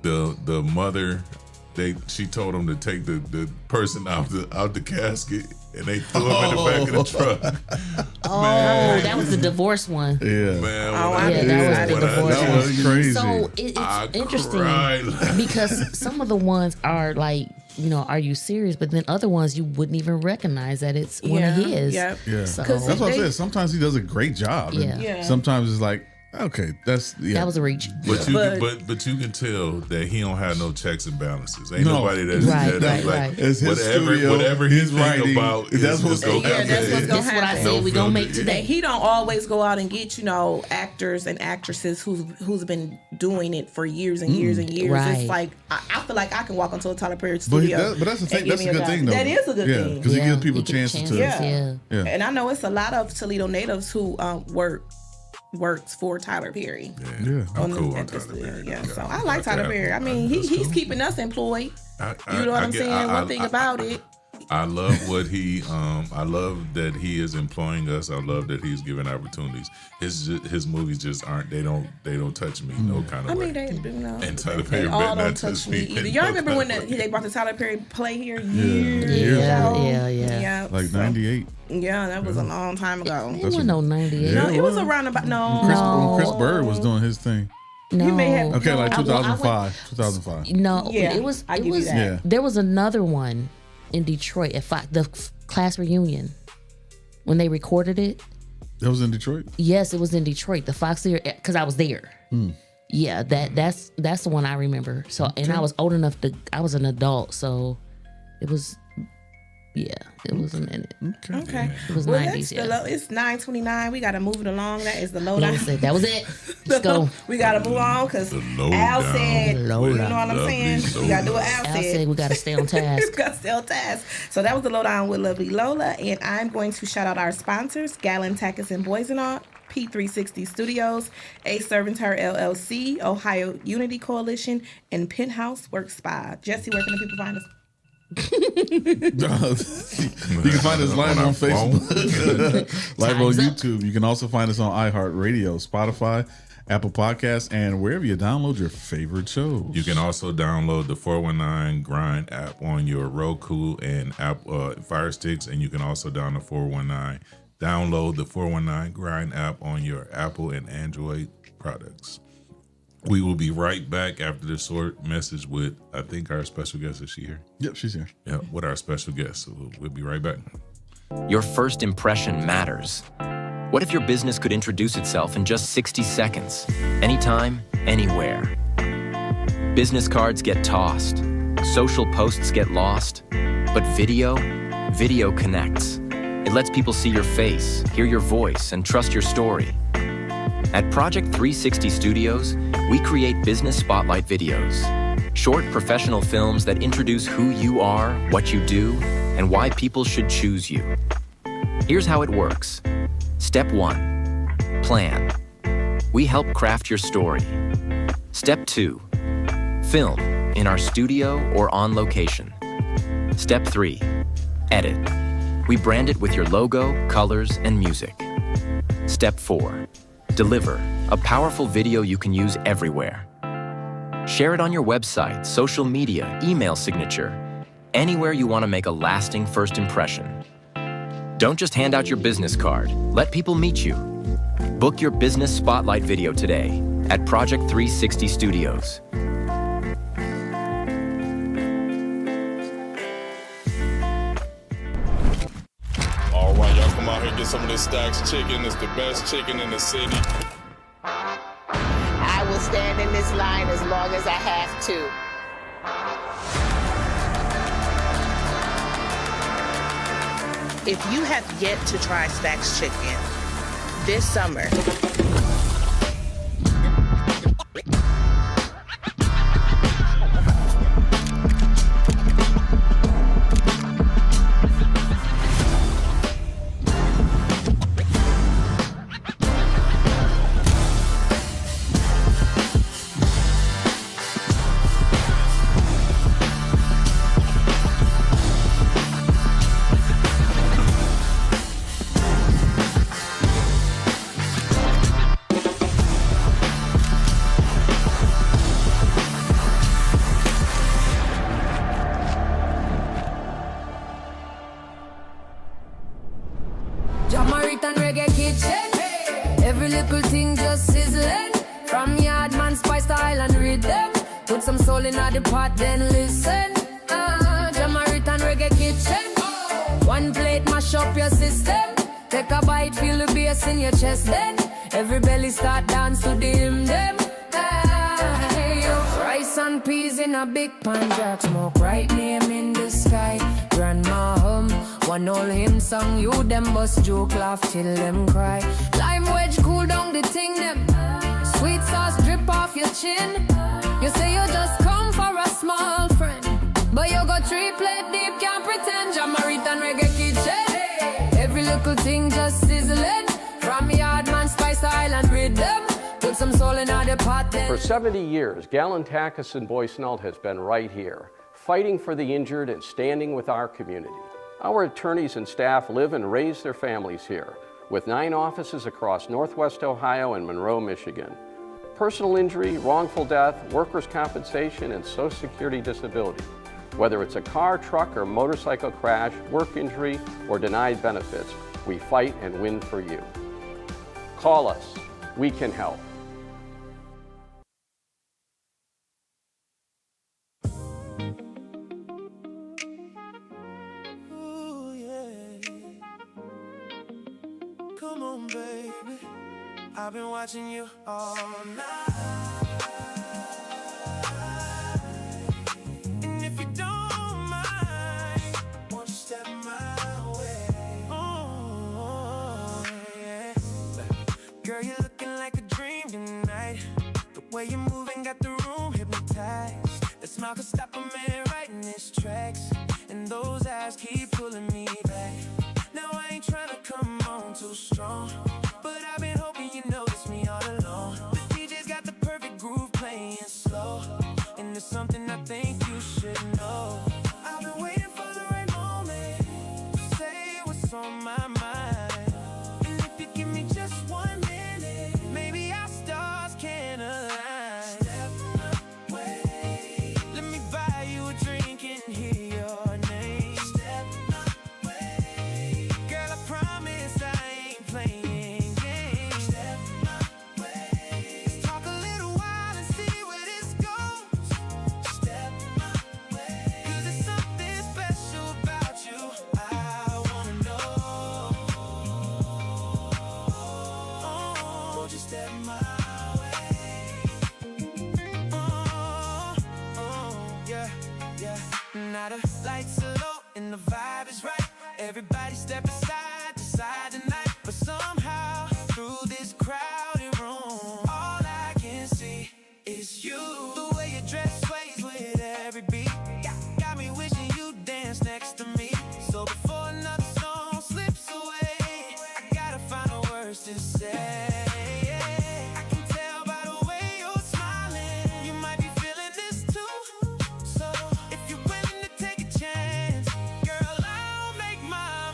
F: the mother, she told him to take the person out the casket, and they threw him in the back of the truck.
E: Oh, that was the divorce one.
G: Yeah,
F: Man,
E: that was the divorce
G: that
E: one.
G: was crazy.
E: So it's interesting because some of the ones are like, are you serious? But then other ones you wouldn't even recognize that it's one of his.
C: Yeah.
E: So,
G: That's what I said. Sometimes he does a great job. And sometimes it's like, okay, that was
E: a reach.
F: But you can tell that he don't have no checks and balances. Ain't nobody that's
E: right.
G: It's his studio,
F: whatever he's writing about.
G: That's what's going to happen.
C: That's what I said.
E: We gonna make today.
C: He don't always go out and get actors and actresses who's been doing it for years and years and years.
E: Right.
C: It's like I feel like I can walk into a Tyler Perry studio.
G: But that's the thing. That's a good thing, though.
C: That is a good thing
G: because he gives people chances to.
C: Yeah. And I know it's a lot of Toledo natives who works for Tyler Perry.
F: Yeah. I'm cool on Tyler Perry.
C: Yeah, so I like Tyler Perry. I mean, he's keeping us employed. You know what I'm saying? One thing about it.
F: I love what I love that he is employing us. I love that he's giving opportunities. His movies just aren't. They don't touch me no kind of way.
C: I mean, they do not.
F: And Tyler Perry better not touch me
C: either. Y'all remember when they brought the Tyler Perry play here?
E: Yeah.
G: Like 98.
C: Yeah, that was a long time ago.
E: It wasn't no 98.
C: No, it was around about when
G: Chris Bird was doing his thing.
E: No.
C: You may have,
G: okay, like 2005. 2005.
E: No,
C: yeah,
E: it was.
C: I give you that.
G: Yeah.
E: There was another one in Detroit at the class reunion when they recorded it.
G: That was in Detroit.
E: Yes, it was in Detroit. The Fox Theater, because I was there. Yeah, that's the one I remember. So, and I was old enough I was an adult, so it was. Yeah, it was a minute.
C: Okay.
E: It was 90s,
C: it's 9:29. We got to move it along. That is the lowdown.
E: That was it. Let's go.
C: We got to move on because Al said, you know what I'm saying? We got to do what Al said.
E: Al said we got to stay on task.
C: We got to stay on task. So that was the lowdown with Lovely Lola. And I'm going to shout out our sponsors, Gallon Tackers and Boisenaw, P360 Studios, A Servant Her LLC, Ohio Unity Coalition, and Penthouse Work Spa. Jesse, where can the people find us?
G: You can find us live on Facebook, live on YouTube. You can also find us on iHeartRadio, Spotify, Apple Podcasts, and wherever you download your favorite shows.
F: You can also download the 419 Grind app on your Roku and Fire Sticks, and you can also download the 419 Grind app on your Apple and Android products. We will be right back after this short message with, I think, our special guest. Is she here?
G: Yep, she's here.
F: Yeah, with our special guest. So we'll be right back.
H: Your first impression matters. What if your business could introduce itself in just 60 seconds? Anytime, anywhere. Business cards get tossed. Social posts get lost. But video connects. It lets people see your face, hear your voice, and trust your story. At Project 360 Studios, we create business spotlight videos. Short professional films that introduce who you are, what you do, and why people should choose you. Here's how it works. Step 1, plan. We help craft your story. Step 2, film in our studio or on location. Step 3, edit. We brand it with your logo, colors, and music. Step 4, deliver a powerful video you can use everywhere. Share it on your website, social media, email signature, anywhere you want to make a lasting first impression. Don't just hand out your business card. Let people meet you. Book your business spotlight video today at Project 360 Studios.
I: All right, y'all come out here and get some of this Stacks chicken. It's the best chicken in the city.
J: I will stand in this line as long as I have to. If you have yet to try Stacks chicken this summer,
K: Jamaican reggae kitchen. Every little thing just sizzling. From Yardman spice to Island rhythm. Put some soul in the pot, then listen. Jamaican reggae kitchen. One plate mash up your system. Take a bite, feel the bass in your chest. Then every belly start dance to the hymn them. Rice and peas in a big pan, jack smoke, right name in the sky. Grandma hum, one old hymn song, you them bust joke, laugh till them cry. Lime wedge cool down the thing them. Sweet sauce drip off your chin. You say you just come for a small friend, but you go 3 plate deep, can't pretend. Jamaican reggae kitchen. Every little thing just sizzling. From Yardman spice to Island rhythm. Put some soul in the pot then.
L: For 70 years, Galen Takis and Boysnelt has been right here, fighting for the injured and standing with our community. Our attorneys and staff live and raise their families here, with 9 offices across Northwest Ohio and Monroe, Michigan. Personal injury, wrongful death, workers' compensation, and Social Security disability. Whether it's a car, truck, or motorcycle crash, work injury, or denied benefits, we fight and win for you. Call us. We can help.
A: Ooh, yeah. Come on, baby. I've been watching you all night. And if you don't mind, won't you step my way? Oh, yeah. Girl, you're looking like a dream tonight. The way you're moving got the room hypnotized. The smile could stop a man right in his tracks. And those eyes keep pulling me back. Now I ain't trying to come on too strong, but I've been hoping you notice me all along. The DJ's got the perfect groove playing slow, and there's something I think you should know. I've been waiting for the right moment to say what's on my mind. And if you give me just 1 minute, maybe our stars can align. Step away, let me buy you a drink and hear your name. Step away, girl, I promise I ain't playing games. Step away, let's talk a little while and see where this goes. Step away, 'cause there's something special about you. I wanna know. Oh, won't you step my way? Yeah, yeah. Now the lights are low and the vibe is right. Everybody step aside, decide tonight. But somehow, through this crowded room, all I can see is you. The way you dress sways with every beat. Got me wishing you'd dance next to me. So before another song slips away, I gotta find the words to say. I can tell by the way you're smiling, you might be feeling this too. So if you're willing to take a chance, girl, I'll make my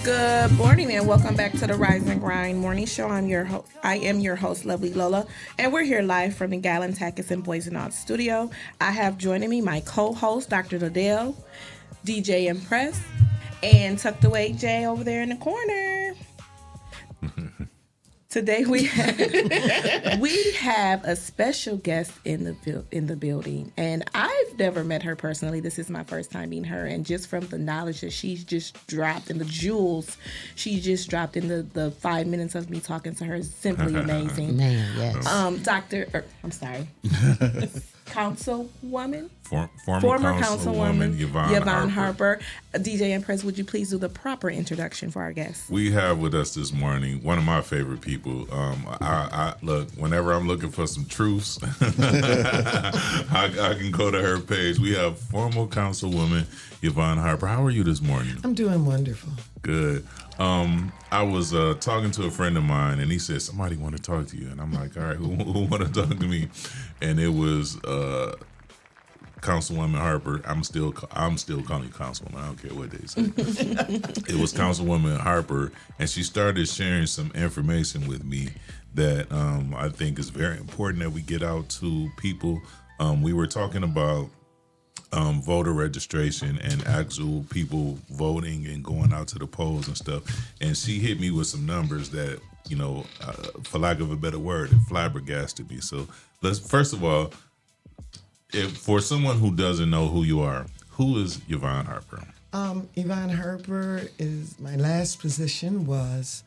C: Good morning and welcome back to the Rise and Grind Morning Show. I am your host, Lovely Lola, and we're here live from the Gallon Tackus and Boys and Arts studio. I have joining me my co-host, Dr. Liddell, DJ Impress, and tucked away Jay over there in the corner. Today we have a special guest in the building, and I've never met her personally. This is my first time meeting her, and just from the knowledge that she's just dropped and the jewels she just dropped in the 5 minutes of me talking to her is simply amazing.
E: Man, yes.
C: Councilwoman.
F: Former
C: Councilwoman
F: Yvonne
C: Harper. DJ Impress, would you please do the proper introduction for our guest?
F: We have with us this morning one of my favorite people. I look, whenever I'm looking for some truths, I can go to her page. We have former Councilwoman Yvonne Harper. How are you this morning?
M: I'm doing wonderful.
F: Good. I was talking to a friend of mine, and he said, somebody want to talk to you. And I'm like, all right, who want to talk to me? And it was Councilwoman Harper. I'm still calling you Councilwoman. I don't care what they say. It was Councilwoman Harper, and she started sharing some information with me that I think is very important that we get out to people. We were talking about voter registration and actual people voting and going out to the polls and stuff. And she hit me with some numbers that, for lack of a better word, it flabbergasted me. So let's, first of all, for someone who doesn't know who you are, who is Yvonne Harper?
M: Yvonne Harper is, my last position was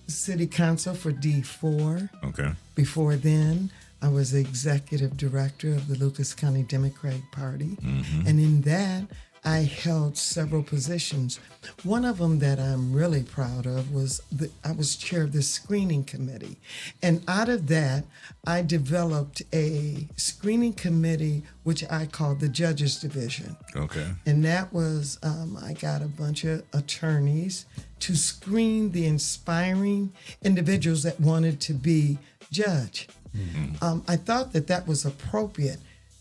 M: city council for D4.
F: Okay.
M: Before then, I was the executive director of the Lucas County Democratic Party. Mm-hmm. And in that, I held several positions. One of them that I'm really proud of was I was chair of the screening committee. And out of that, I developed a screening committee, which I called the Judges Division.
F: Okay.
M: And that was, I got a bunch of attorneys to screen the inspiring individuals that wanted to be judge. Mm-hmm. I thought that was appropriate.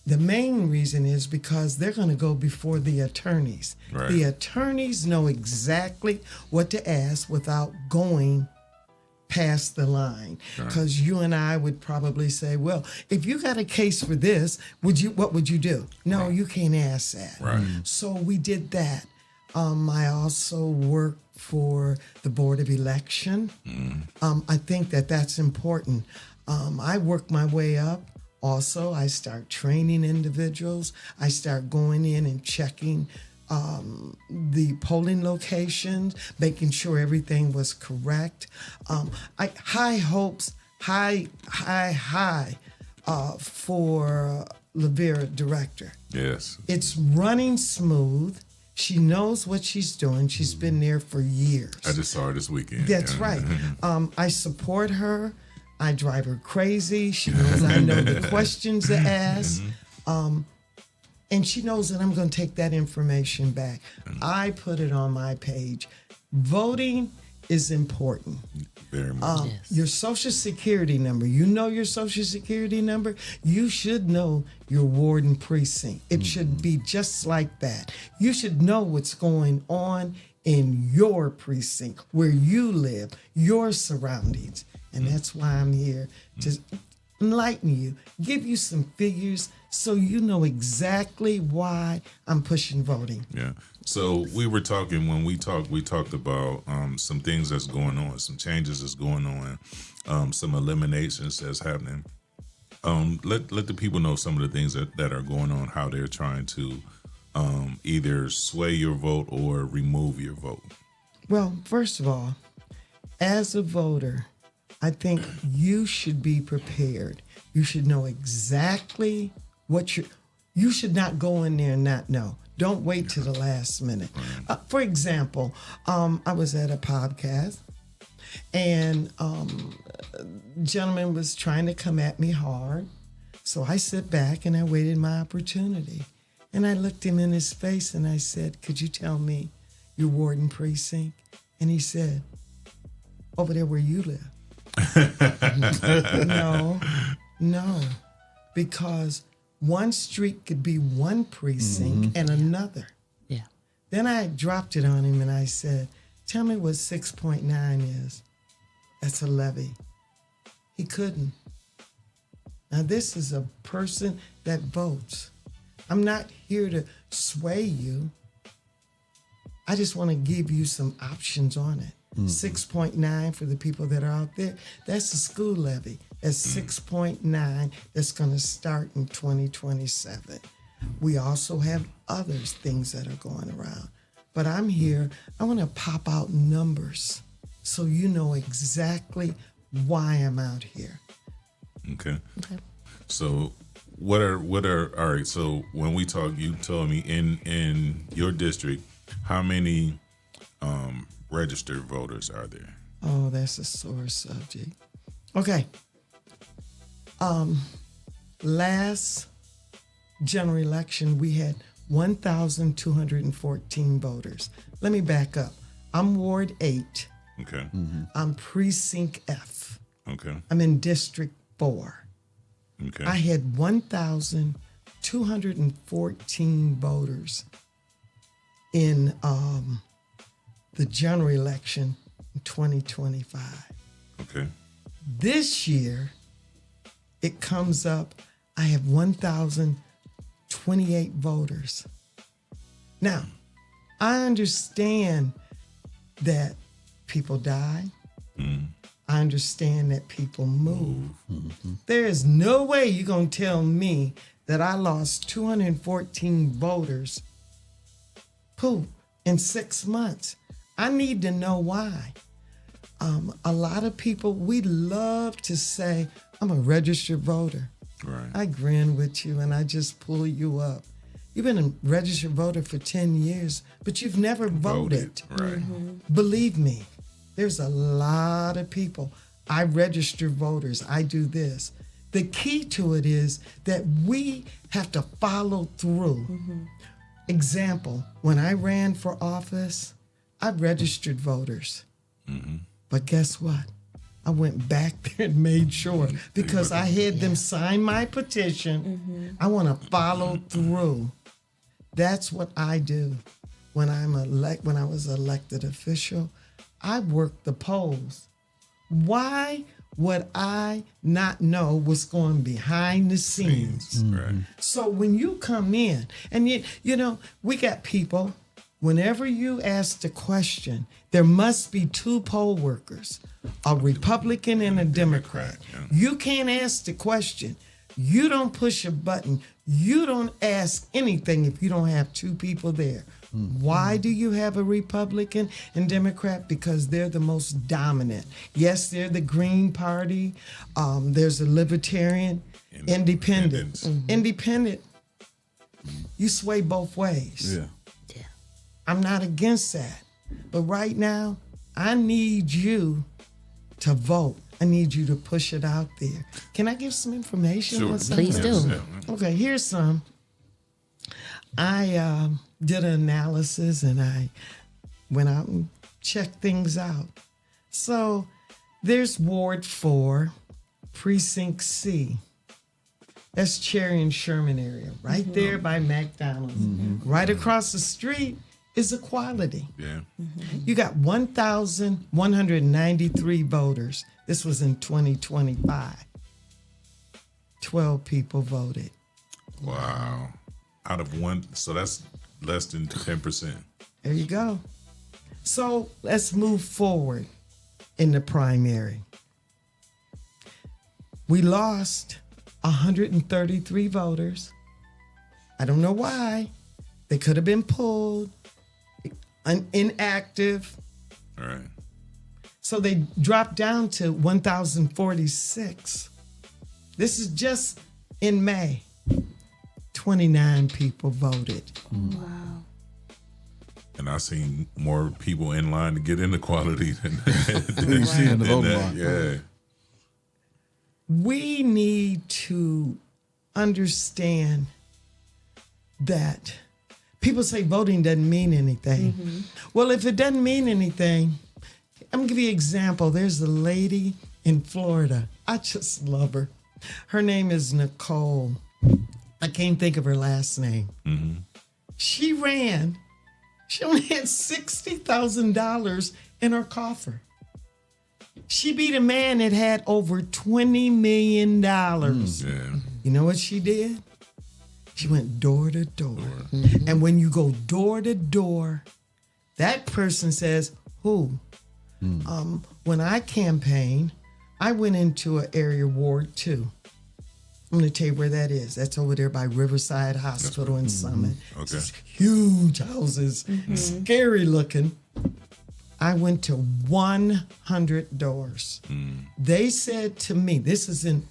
M: The main reason is because they're going to go before the attorneys. Right. The attorneys know exactly what to ask without going past the line. Because you and I would probably say, well, if you got a case for this, what would you do? No, you can't ask that.
F: Right.
M: So we did that. I also worked for the Board of Election. I think that's important. I work my way up. Also, I start training individuals. I start going in and checking the polling locations, making sure everything was correct. High hopes, high for Lavera director.
F: Yes.
M: It's running smooth. She knows what she's doing. She's been there for years.
F: I just saw her this weekend.
M: That's right. I support her. I drive her crazy. She knows I know the questions to ask. And she knows that I'm going to take that information back. I put it on my page. Voting is important.
F: Very much.
E: Yes.
M: Your Social Security number. You know your Social Security number. You should know your ward and precinct. It should be just like that. You should know what's going on in your precinct, where you live, your surroundings. And that's why I'm here to enlighten you, give you some figures so you know exactly why I'm pushing voting.
F: Yeah. So we were talking, when we talked about some things that's going on, some changes that's going on, some eliminations that's happening. Let the people know some of the things that are going on, how they're trying to either sway your vote or remove your vote.
M: Well, first of all, as a voter, I think you should be prepared. You should know exactly what you should not go in there and not know. Don't wait till the last minute. For example, I was at a podcast and a gentleman was trying to come at me hard. So I sit back and I waited my opportunity. And I looked him in his face and I said, could you tell me your ward and precinct? And he said, over there where you live. No, because one street could be one precinct and another.
E: Yeah.
M: Then I dropped it on him and I said, tell me what 6.9 is. That's a levy. He couldn't. Now, this is a person that votes. I'm not here to sway you. I just want to give you some options on it. 6.9 for the people that are out there. That's the school levy. That's 6.9 that's going to start in 2027. We also have other things that are going around. But I'm here, I want to pop out numbers so you know exactly why I'm out here.
F: Okay. So what are all right, so when we talk, you told me in your district, how many registered voters are there?
M: Oh, that's a sore subject. Okay. Last general election, we had 1,214 voters. Let me back up. I'm Ward 8.
F: Okay.
M: I'm Precinct F.
F: Okay.
M: I'm in District 4.
F: Okay.
M: I had 1,214 voters in the general election in 2025.
F: Okay.
M: This year, it comes up, I have 1,028 voters. Now, I understand that people die. I understand that people move. There is no way you're going to tell me that I lost 214 voters, in 6 months. I need to know why. A lot of people, we love to say, I'm a registered voter.
F: Right.
M: I grin with you and I just pull you up. You've been a registered voter for 10 years, but you've never voted.
F: Right.
M: Believe me, there's a lot of people. I register voters. I do this. The key to it is that we have to follow through. Example, when I ran for office, I registered voters. But guess what? I went back there and made sure because I had them sign my petition. I want to follow through. That's what I do. When I was elected official, I worked the polls. Why would I not know what's going behind the scenes?
F: Right.
M: So when you come in, and you know, we got people, whenever you ask the question, there must be two poll workers, a Republican and a Democrat. You can't ask the question. You don't push a button. You don't ask anything if you don't have two people there. Why do you have a Republican and Democrat? Because they're the most dominant. Yes, they're the Green Party. There's a Libertarian, Independent. Independent, you sway both ways.
G: Yeah.
M: I'm not against that. But right now, I need you to vote. I need you to push it out there. Can I give some information?
F: Sure.
M: On something?
E: Please do.
M: Okay, here's some. I did an analysis and I went out and checked things out. So there's Ward 4, Precinct C. That's Cherry and Sherman area, right there by McDonald's. Right across the street is Equality.
F: Yeah.
M: You got 1,193 voters. This was in 2025. 12 people voted.
F: Wow. Out of one, so that's less than 10%.
M: There you go. So let's move forward in the primary. We lost 133 voters. I don't know why. They could have been pulled, inactive.
F: All right.
M: So they dropped down to 1,046. This is just in May. 29 people voted.
C: Wow.
F: And I've seen more people in line to get into Quality than
G: you see in the voting
F: that.
G: line.
F: Yeah.
M: We need to understand that people say voting doesn't mean anything. Well, if it doesn't mean anything, I'm gonna give you an example. There's a lady in Florida. I just love her. Her name is Nicole. I can't think of her last name. She ran She only had $60,000 in her coffer. She beat a man that had over $20 million.
F: Yeah.
M: You know what she did? She went door to door. And when you go door to door, that person says, who? When I campaigned, I went into an area Ward 2. I'm going to tell you where that is. That's over there by Riverside Hospital in Summit.
F: Okay.
M: It's huge houses, scary looking. I went to 100 doors. They said to me, this isn't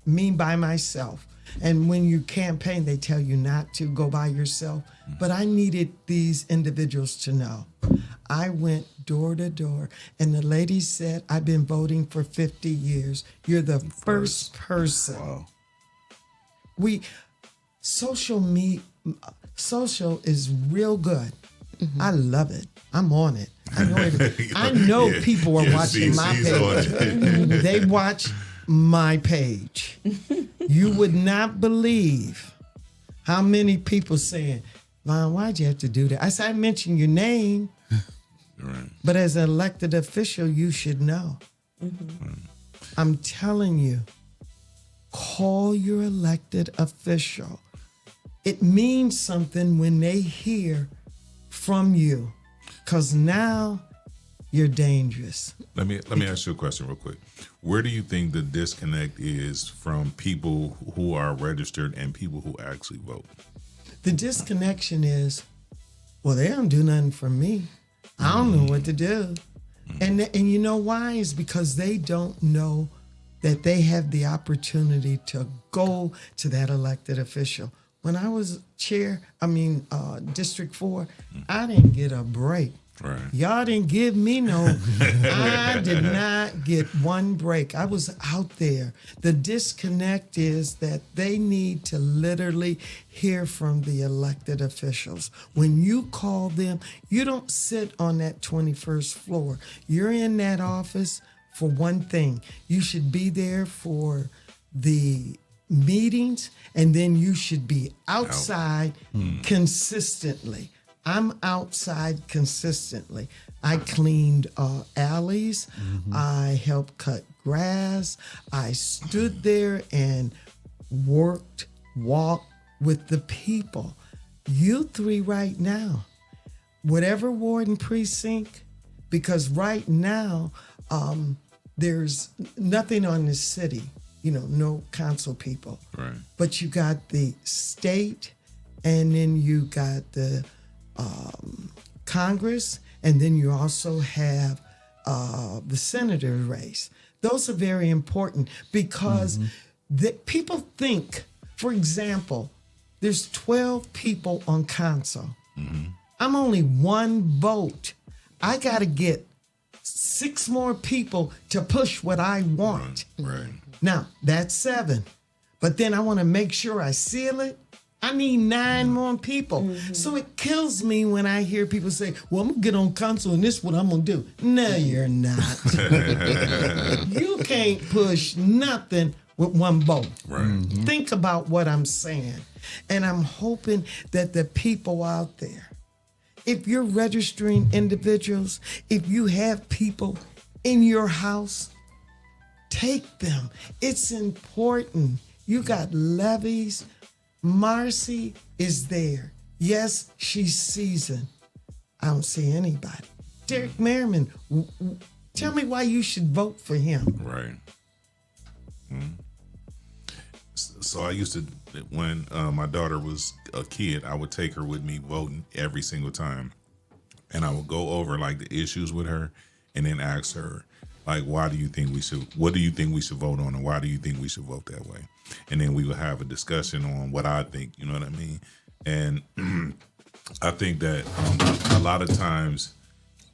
M: me by myself. And when you campaign, they tell you not to go by yourself. But I needed these individuals to know. I went door to door, and the lady said, I've been voting for 50 years. You're the first person.
G: Wow.
M: Social is real good. I love it. I'm on it. I know I know people are watching my page. They watch my page. You would not believe how many people saying, Vaughn, why'd you have to do that? I said, I mentioned your name.
F: Right.
M: But as an elected official, you should know. I'm telling you, call your elected official. It means something when they hear from you, because now you're dangerous.
F: Let me ask you a question real quick. Where do you think the disconnect is from people who are registered and people who actually vote?
M: The disconnection is, well, they don't do nothing for me. I don't know what to do. And you know why? It's because they don't know that they have the opportunity to go to that elected official. When I was District 4, I didn't get a break.
F: Right.
M: Y'all didn't give me no, I did not get one break. I was out there. The disconnect is that they need to literally hear from the elected officials. When you call them, you don't sit on that 21st floor. You're in that office for one thing. You should be there for the meetings, and then you should be outside consistently. I'm outside consistently. I cleaned alleys. I helped cut grass. I stood there and walked with the people. You three right now, whatever ward and precinct, because right now there's nothing on the city, no council people.
F: Right.
M: But you got the state, and then you got the Congress, and then you also have the senator race. Those are very important because people think, for example, there's 12 people on council. I'm only one vote. I got to get 6 more people to push what I want.
F: Right.
M: Now, that's 7. But then I want to make sure I seal it. I need 9 more people. So it kills me when I hear people say, well, I'm going to get on council and this is what I'm going to do. No, you're not. You can't push nothing with one vote.
F: Right.
M: Think about what I'm saying. And I'm hoping that the people out there, if you're registering individuals, if you have people in your house, take them. It's important. You got levies. Marcy is there. Yes, she's seasoned. I don't see anybody. Derek Merriman, tell me why you should vote for him.
F: Right. So I used to, when my daughter was a kid, I would take her with me voting every single time. And I would go over like the issues with her and then ask her, like, what do you think we should vote on, and why do you think we should vote that way? And then we would have a discussion on what I think, you know what I mean? And I think that a lot of times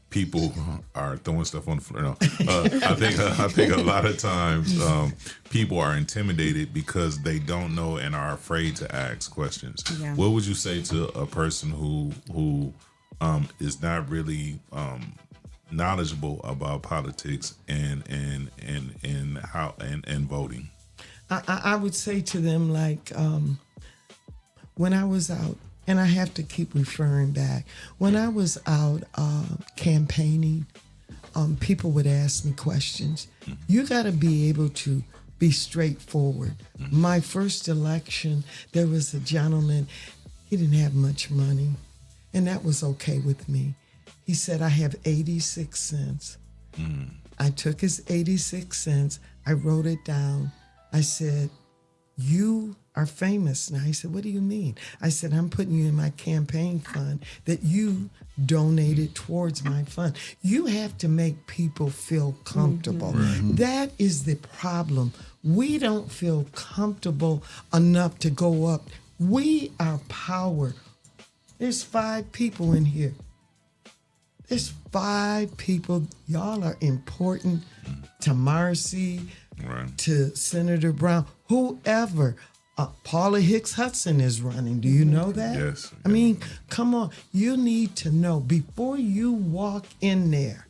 F: people are throwing stuff on the floor. No. I think a lot of times people are intimidated because they don't know and are afraid to ask questions.
C: Yeah.
F: What would you say to a person who is not really knowledgeable about politics and how and voting?
M: I would say to them, like, when I was out And I have to keep referring back. When I was out campaigning, people would ask me questions. You got to be able to be straightforward. My first election, there was a gentleman, he didn't have much money, and that was okay with me. He said, I have 86 cents. I took his 86 cents, I wrote it down. I said, you are famous now. He said, what do you mean? I said, I'm putting you in my campaign fund that you donated towards my fund. You have to make people feel comfortable. That is the problem. We don't feel comfortable enough to go up. We are power. There's 5 people in here. There's 5 people. Y'all are important to Marcy, to Senator Brown, whoever. Paula Hicks Hudson is running. Do you know that?
F: Yes.
M: I mean, come on. You need to know before you walk in there.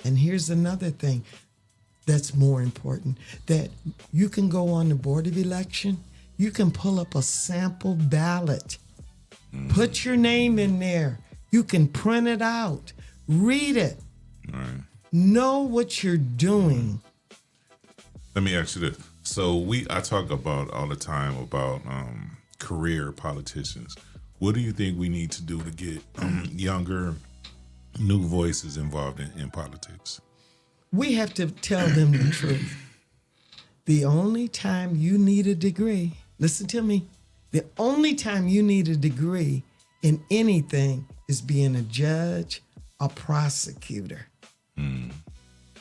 M: And here's another thing that's more important, that you can go on the Board of Election. You can pull up a sample ballot. Put your name in there. You can print it out. Read it. Know what you're doing.
F: Let me ask you this. So I talk about all the time about career politicians. What do you think we need to do to get younger, new voices involved in politics?
M: We have to tell them the truth. The only time you need a degree, listen to me, the only time you need a degree in anything is being a judge, a prosecutor.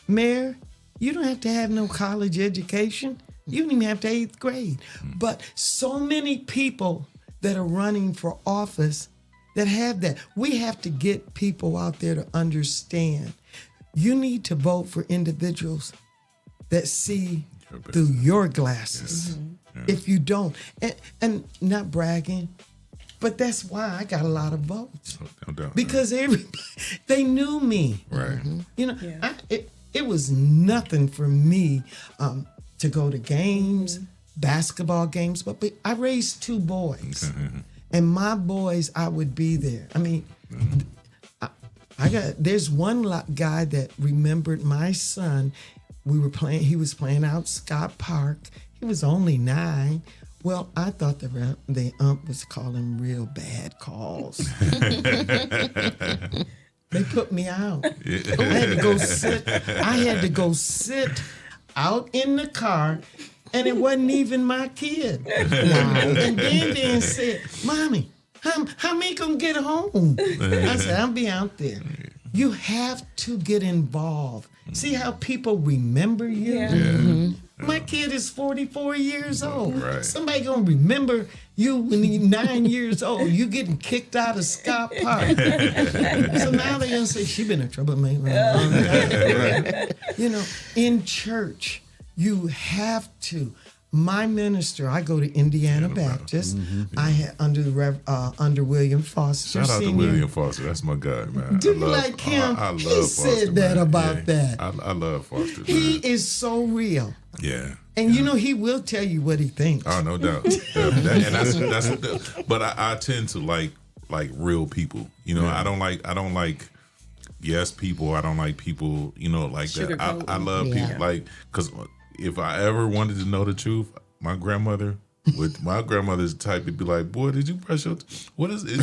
M: Mayor, you don't have to have no college education. You don't even have to 8th grade. But so many people that are running for office that have that. We have to get people out there to understand. You need to vote for individuals that see through your glasses. If you don't, and not bragging, but that's why I got a lot of votes.
F: No doubt.
M: Because they knew me.
F: Right.
M: You know, it was nothing for me to go to games, basketball games, but I raised 2 boys. And my boys, I would be there. I mean, there's one guy that remembered my son. He was playing out Scott Park. He was only 9. Well, I thought the ump was calling real bad calls. They put me out. I had to go sit out in the car, and it wasn't even my kid. And then said, Mommy, how me gonna get home? I said, I'll be out there. You have to get involved. See how people remember you? My kid is 44 years old. Somebody gonna remember you when you're 9 years old. You getting kicked out of Scott Park. So now they're gonna say she been a troublemaker. You know, in church, you have to. My minister, I go to Indiana Baptist. I had under William Foster.
F: Shout out to William Foster. That's my guy, man.
M: Do you like him?
F: I love
M: he
F: Foster,
M: said that about that.
F: I love Foster.
M: He is so real.
F: Yeah.
M: And you know, he will tell you what he thinks.
F: Oh, no doubt. But I tend to like real people. You know, I don't like yes people. I don't like people, you know, like that. I love people like, because if I ever wanted to know the truth, my grandmother's type would be like, boy, did you brush your what is it?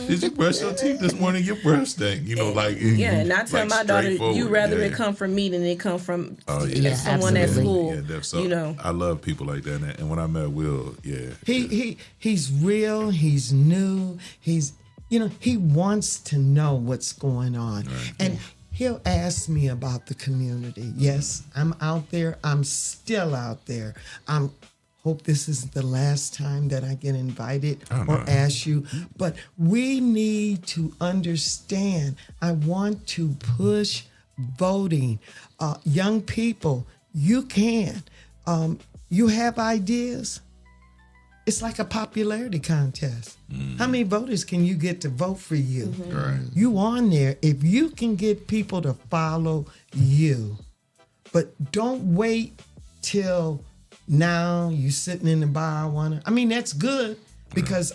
F: Did you brush your teeth this morning? Your breath stank. You know, like
C: and I tell my daughter, you rather it come from me than it come from someone at school.
F: So
C: you know,
F: I love people like that. And when I met Will,
M: he's real. He's new. He wants to know what's going on, and he'll ask me about the community. Yes, I'm out there. I'm still out there. Hope this isn't the last time that I get invited or ask you. But we need to understand. I want to push voting. Young people, you can. You have ideas. It's like a popularity contest. How many voters can you get to vote for you? You on there. If you can get people to follow you, but don't wait till now you sitting in the bar. I mean, that's good because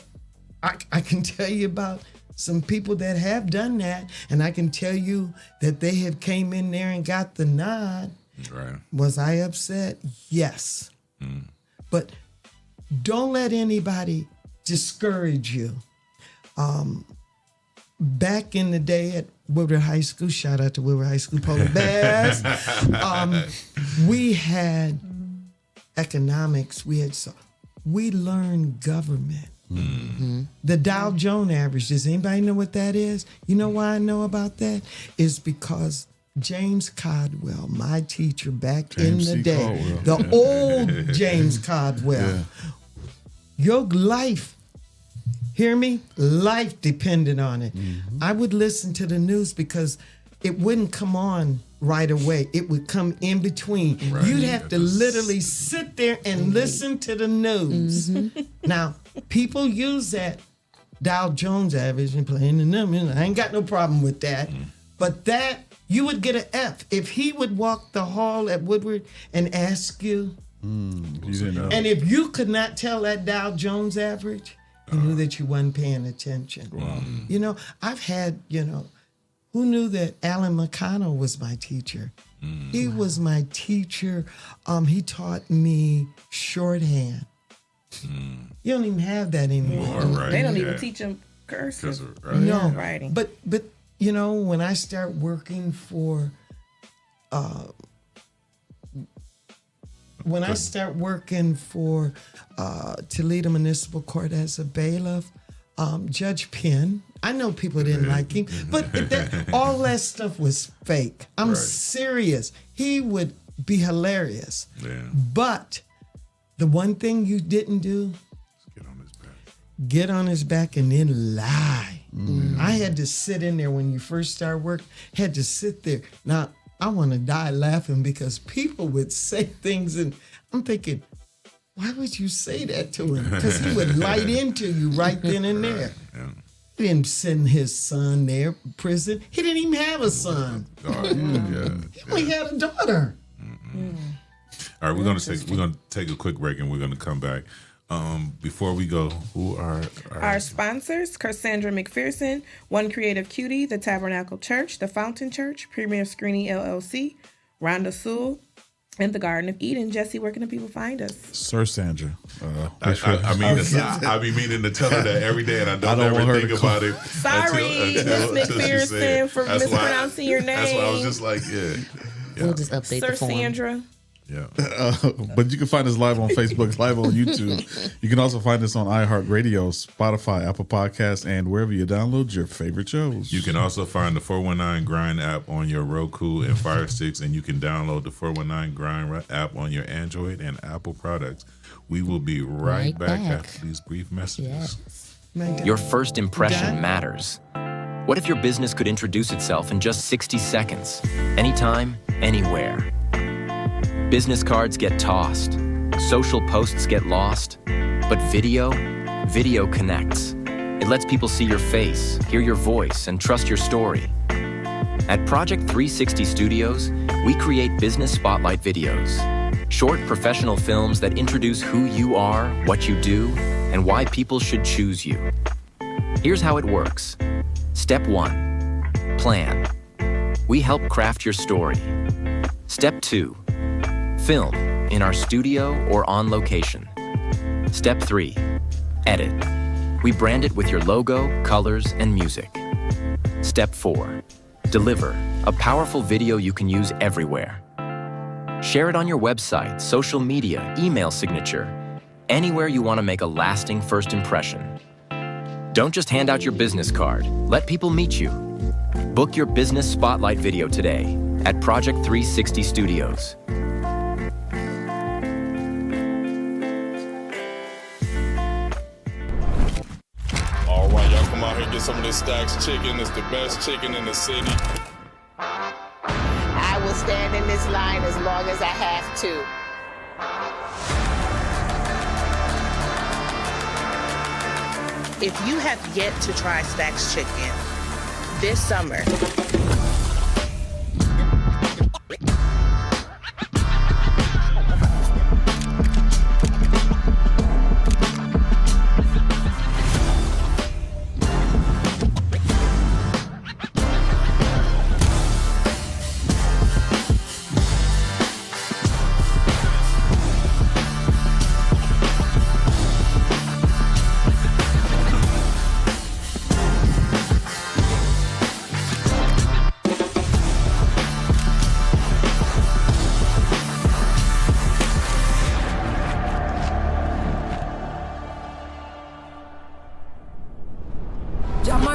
M: I can tell you about some people that have done that, and I can tell you that they have came in there and got the nod.
F: Right.
M: Was I upset? Yes. But don't let anybody discourage you. Back in the day at Woodward High School, shout out to Woodward High School Polar Bears, we had economics. We learned government. The Dow Jones average. Does anybody know what that is? You know why I know about that? Is because James Codwell, my teacher back in the day, the old James Codwell, your life, hear me? Life depended on it. I would listen to the news because it wouldn't come on right away. It would come in between. Right. You'd have to literally sit there and listen to the news. Now, people use that Dow Jones average and playing the numbers. I ain't got no problem with that. But that, you would get an F. If he would walk the hall at Woodward and ask you, and if you could not tell that Dow Jones average, you knew that you wasn't paying attention. You know, I've had, who knew that Alan McConnell was my teacher? He was my teacher. He taught me shorthand. You don't even have that anymore.
C: They don't even teach them cursive.
M: No
C: writing.
M: But when I start working for Toledo Municipal Court as a bailiff, Judge Penn, I know people didn't like him, but all that stuff was fake. I'm serious. He would be hilarious. But the one thing you didn't do, get on his back and then lie. I had to sit in there when you first start work, had to sit there. Now, I want to die laughing because people would say things and I'm thinking, why would you say that to him? Because he would light into you right then and there. He didn't send his son there in prison. He didn't even have a son. He only had a daughter.
F: All right, we're gonna take a quick break and we're gonna come back. Before we go, who are
C: our sponsors? Cassandra McPherson, One Creative Cutie, The Tabernacle Church, The Fountain Church, Premier Screening LLC, Rhonda Sewell, and The Garden of Eden. Jesse, where can the people find us?
G: Sir Sandra.
F: I be meaning to tell her that every day, and I don't ever think about it.
C: Sorry, Miss McPherson, for mispronouncing your name.
F: That's why I was just like,
E: We'll just update
C: Sir
E: the form.
C: Sandra.
F: Yeah.
G: But you can find us live on Facebook, live on YouTube. You can also find us on iHeartRadio, Spotify, Apple Podcasts, and wherever you download your favorite shows.
F: You can also find the 419 Grind app on your Roku and Fire Sticks, and you can download the 419 Grind app on your Android and Apple products. We will be right back after these brief messages.
H: Your first impression matters. What if your business could introduce itself in just 60 seconds? Anytime, anywhere. Business cards get tossed. Social posts get lost. But video connects. It lets people see your face, hear your voice, and trust your story. At Project 360 Studios, we create business spotlight videos. Short professional films that introduce who you are, what you do, and why people should choose you. Here's how it works. Step 1, plan. We help craft your story. Step 2, film in our studio or on location. Step 3, edit. We brand it with your logo, colors, and music. Step 4, deliver a powerful video you can use everywhere. Share it on your website, social media, email signature, anywhere you want to make a lasting first impression. Don't just hand out your business card. Let people meet you. Book your business spotlight video today at Project 360 Studios.
I: All right, y'all come out here and get some of this Stacks chicken. It's the best chicken in the city.
J: I will stand in this line as long as I have to. If you have yet to try Stacks chicken this summer,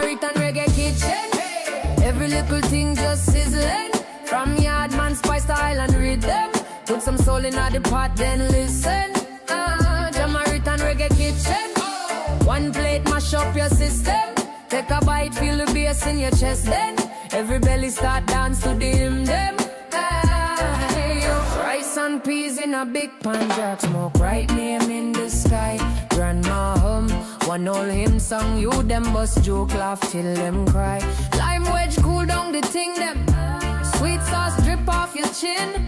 K: Jamaican reggae kitchen. Every little thing just sizzling. From Yardman spice to Island rhythm. Put some soul in the pot, then listen. Jamaican reggae kitchen. One plate mash up your system. Take a bite, feel the bass in your chest. Then every belly start dance to the hymn them. Rice and peas in a big pan, jerk smoke, right name in the sky. Grandma hum, one old hymn song. You them bust joke, laugh till them cry. Lime wedge cool down the thing them. Sweet sauce drip off your chin.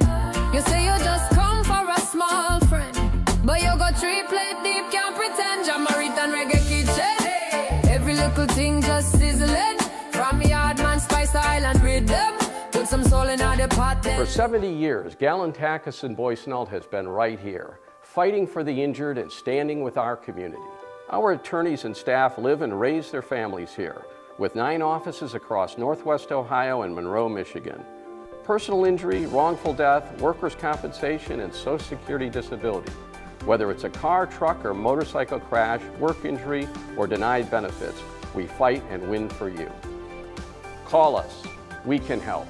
K: You say you just come for a small friend, but you go 3 plate deep, can't pretend. Jamaican reggae kitchen. Every little thing just sizzling. From Yardman spice to Island rhythm. Put some soul in the pot then.
L: For 70 years, Gallantakis and Boysnelt has been right here, fighting for the injured and standing with our community. Our attorneys and staff live and raise their families here, with 9 offices across Northwest Ohio and Monroe, Michigan. Personal injury, wrongful death, workers' compensation, and Social Security disability. Whether it's a car, truck, or motorcycle crash, work injury, or denied benefits, we fight and win for you. Call us. We can help.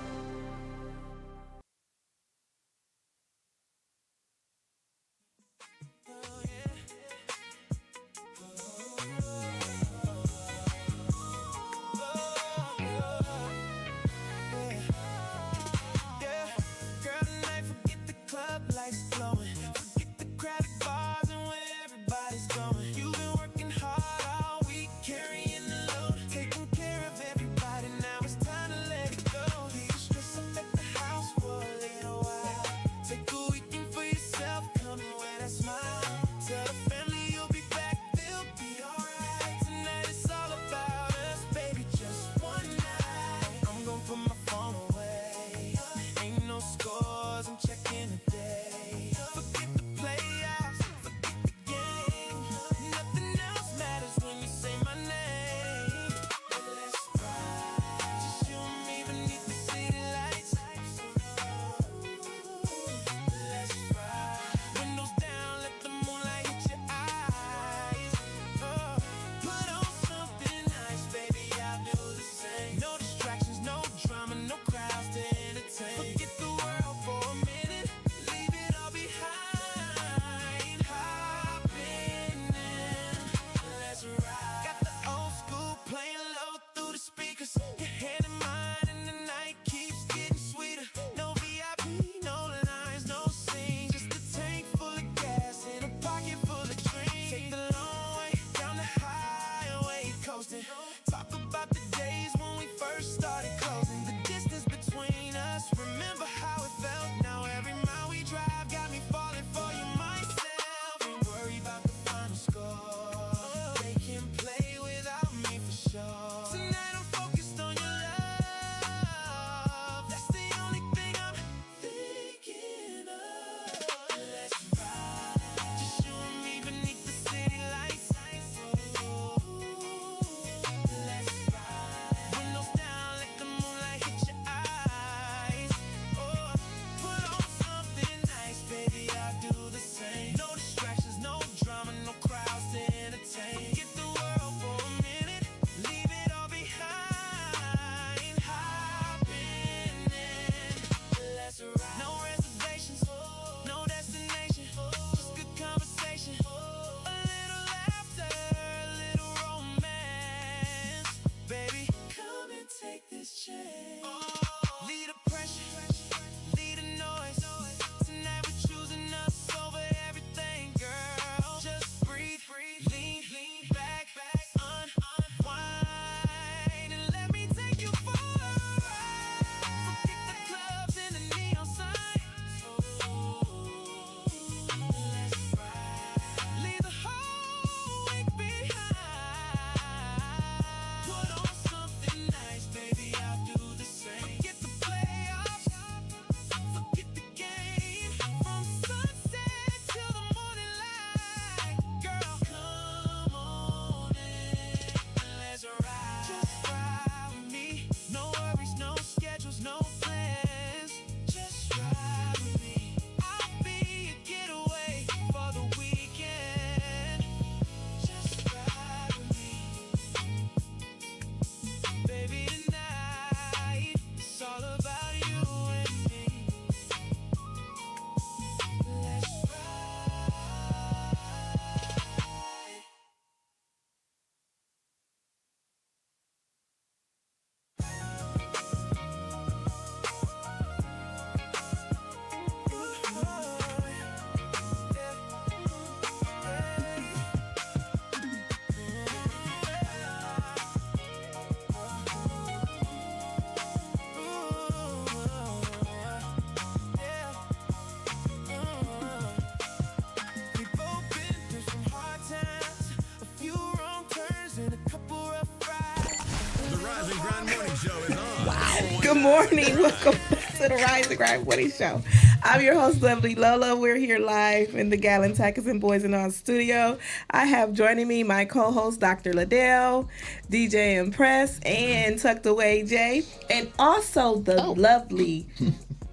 C: Good morning. Welcome to the Rise and Grind Morning Show. I'm your host, Lovely Lola. We're here live in the Gallon Tackers and Boys and On studio. I have joining me my co-host, Dr. Liddell, DJ Impress, and Tucked Away Jay, and also the lovely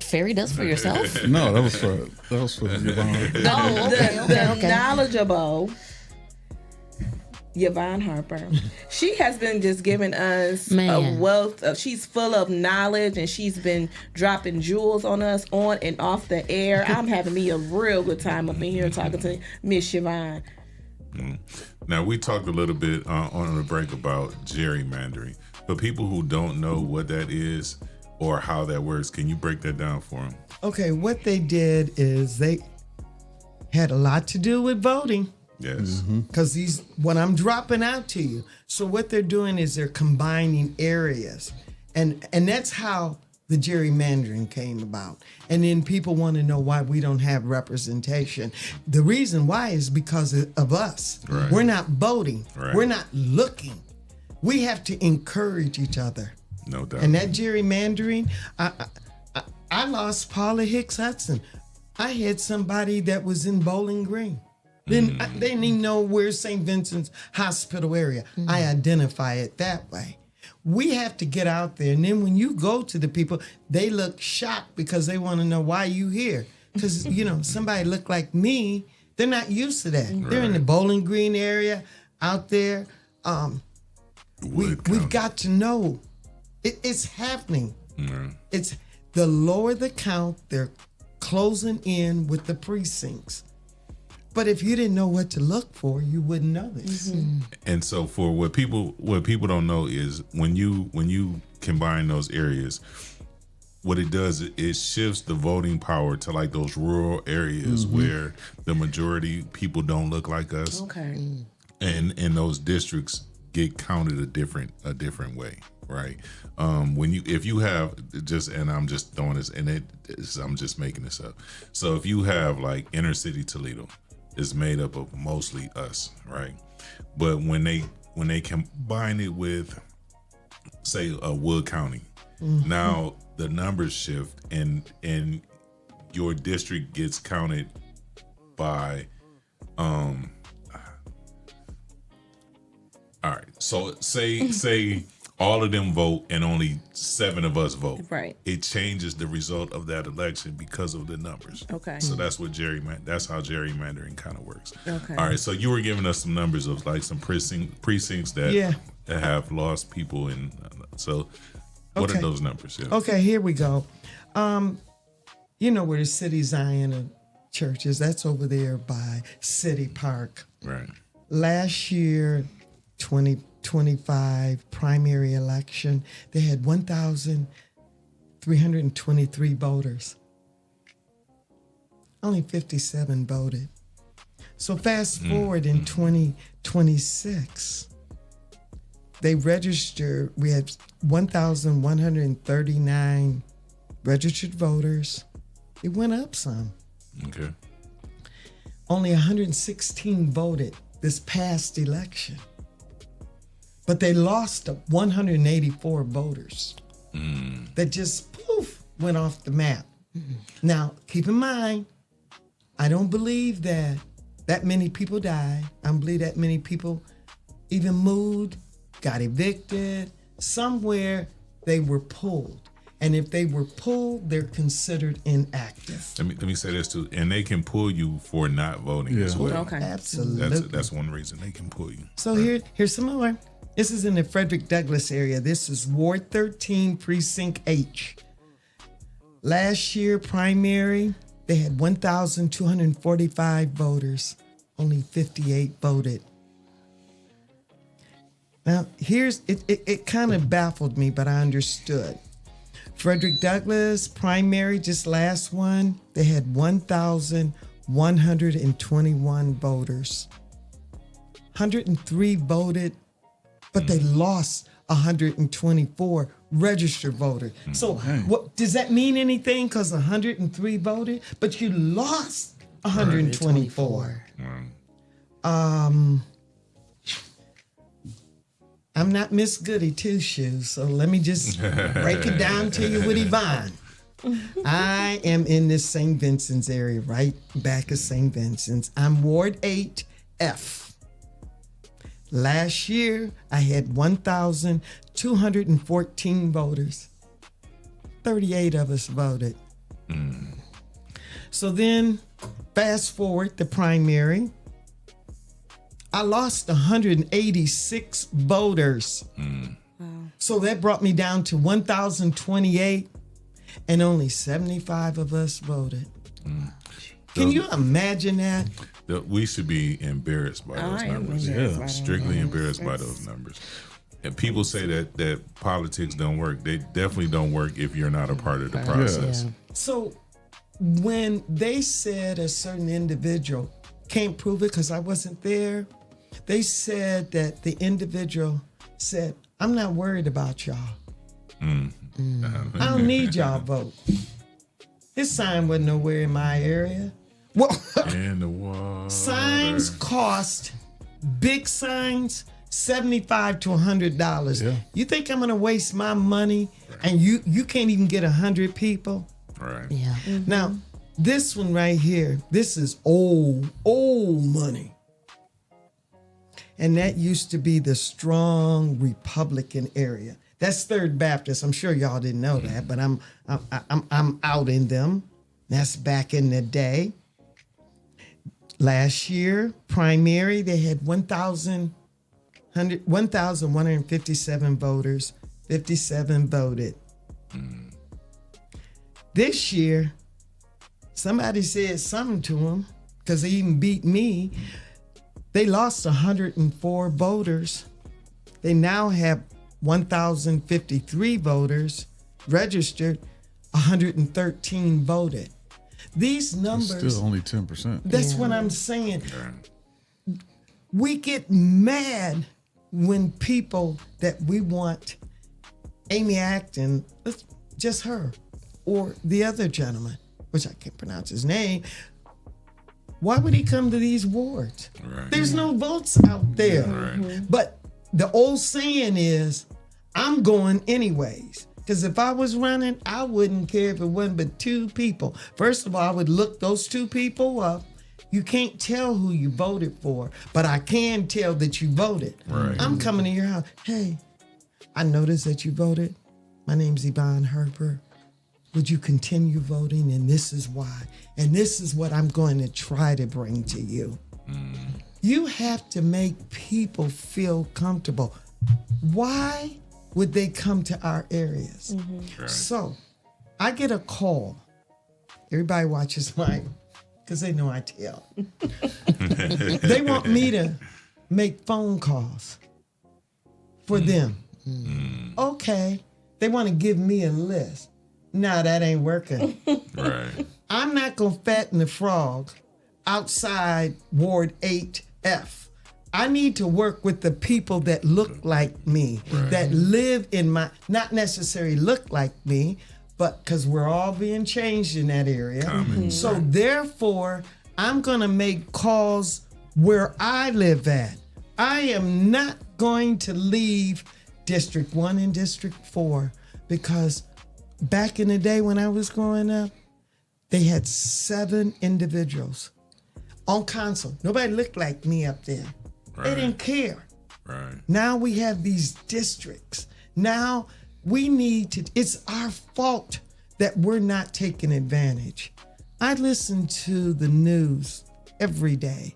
E: fairy dust for yourself.
G: No, that was for Yvonne.
C: the knowledgeable Yvonne Harper. She has been just giving us a wealth of, she's full of knowledge, and she's been dropping jewels on us on and off the air. I'm having me a real good time up in here talking to Miss Yvonne.
F: Now, we talked a little bit on the break about gerrymandering, but people who don't know what that is or how that works, can you break that down for them?
M: Okay, what they did is they had a lot to do with voting.
F: Yes.
M: Because what I'm dropping out to you. So what they're doing is they're combining areas. And that's how the gerrymandering came about. And then people want to know why we don't have representation. The reason why is because of us.
F: Right.
M: We're not voting.
F: Right.
M: We're not looking. We have to encourage each other.
F: No doubt.
M: And that gerrymandering, I lost Paula Hicks Hudson. I had somebody that was in Bowling Green. They didn't even know where St. Vincent's Hospital area. I identify it that way. We have to get out there. And then when you go to the people, they look shocked because they want to know why you here. Because, somebody look like me, they're not used to that. They're in the Bowling Green area out there. We've got to know it's happening. It's the lower the count, they're closing in with the precincts. But if you didn't know what to look for, you wouldn't know this.
F: And so, for what people don't know is when you combine those areas, what it does, it shifts the voting power to like those rural areas where the majority people don't look like us.
C: Okay.
F: And those districts get counted a different way, right? If you have and I'm just throwing this, I'm just making this up. So if you have like inner city Toledo, is made up of mostly us, right? But when they combine it with, say, Wood County, now the numbers shift, and your district gets counted by, all right. So say all of them vote and only 7 of us vote.
C: Right.
F: It changes the result of that election because of the numbers.
C: Okay.
F: So that's what that's how gerrymandering kind of works.
C: Okay.
F: All right. So you were giving us some numbers of like some precincts that have lost people, and so what are those numbers? Yeah.
M: Okay, here we go. You know where the City Zion Church is? That's over there by City Park.
F: Right.
M: Last year, 2025 primary election, they had 1,323 voters. Only 57 voted. So fast forward in 2026, they registered, we had 1,139 registered voters. It went up some.
F: Okay.
M: Only 116 voted this past election. But they lost 184 voters that just poof went off the map. Now, keep in mind, I don't believe that many people died. I don't believe that many people even moved, got evicted. Somewhere they were pulled. And if they were pulled, they're considered inactive.
F: Let me say this too, and they can pull you for not voting as well.
C: Okay.
M: Absolutely.
F: That's one reason they can pull you.
M: So here's some more. This is in the Frederick Douglass area. This is Ward 13, Precinct H. Last year, primary, they had 1,245 voters. Only 58 voted. Now, it kind of baffled me, but I understood. Frederick Douglass, primary, just last one, they had 1,121 voters. 103 voted, but they lost 124 registered voters. So what does that mean anything? Because 103 voted, but you lost 124. I'm not Miss Goody Two Shoes, so let me just break it down to you with Yvonne. I am in this St. Vincent's area, right back of St. Vincent's. I'm Ward 8F. Last year, I had 1,214 voters. 38 of us voted. So then, fast forward the primary. I lost 186 voters. So that brought me down to 1,028, and only 75 of us voted. Can you imagine that?
F: We should be embarrassed by those numbers.
C: Yeah,
F: strictly embarrassed by those numbers. And people say that politics don't work. They definitely don't work if you're not a part of the process.
E: Yeah.
M: So when they said a certain individual, can't prove it because I wasn't there, they said that the individual said, I'm not worried about y'all. I don't need y'all vote. His sign wasn't nowhere in my area. Well,
F: In the water.
M: signs cost, big signs, $75 to $100.
G: Yeah.
M: You think I'm gonna waste my money and you can't even get 100 people?
F: Right.
E: Yeah.
M: Now, this one right here, this is old money. And that used to be the strong Republican area. That's Third Baptist. I'm sure y'all didn't know that, but I'm out in them. That's back in the day. Last year, primary, they had 1,157 voters. 57 voted. This year, somebody said something to them because they even beat me. They lost 104 voters. They now have 1,053 voters registered, 113 voted. These numbers,
G: It's still only 10%.
M: that's what I'm saying. We get mad when people that we want, Amy Acton, just her, or the other gentleman, which I can't pronounce his name, why would he come to these wards?
F: Right.
M: There's no votes out there.
F: Right.
M: But the old saying is, I'm going anyways. Because if I was running, I wouldn't care if it wasn't but two people. First of all, I would look those two people up. You can't tell who you voted for, but I can tell that you voted.
F: Right.
M: I'm coming to your house. Hey, I noticed that you voted. My name's Yvonne Harper. Would you continue voting? And this is why. And this is what I'm going to try to bring to you. You have to make people feel comfortable. Why would they come to our areas?
F: Right.
M: So I get a call. Everybody watches mine because they know I tell. They want me to make phone calls for them. Okay. They want to give me a list. No, that ain't working.
F: Right.
M: I'm not going to fatten the frog outside Ward 8F. I need to work with the people that look like me, that live in my, not necessarily look like me, but because we're all being changed in that area. So therefore, I'm going to make calls where I live at. I am not going to leave District 1 and District 4 because back in the day when I was growing up, they had 7 individuals on council. Nobody looked like me up there. They didn't care.
F: Right.
M: Now we have these districts. Now we need to, it's our fault that we're not taking advantage. I listen to the news every day.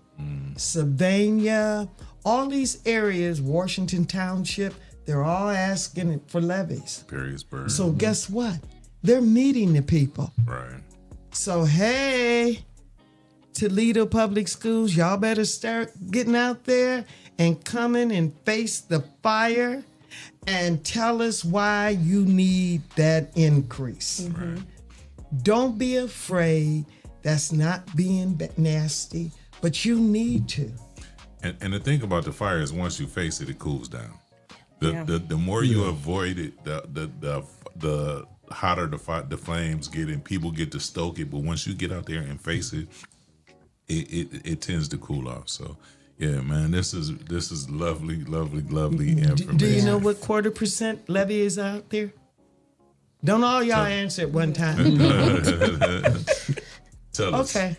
M: Sylvania, all these areas, Washington Township, they're all asking for levies.
F: Perrysburg.
M: So guess what? They're meeting the people.
F: Right.
M: So, hey, Toledo Public Schools, y'all better start getting out there and coming and face the fire and tell us why you need that increase.
F: Right.
M: Don't be afraid. That's not being nasty, but you need to.
F: And the thing about the fire is once you face it, it cools down. The more you avoid it, the hotter the flames get and people get to stoke it. But once you get out there and face it, it tends to cool off. So Yeah, man, this is lovely information.
M: Do you know what 0.25% levy is out there? Don't all y'all answer at one time.
F: Tell us.
M: Okay.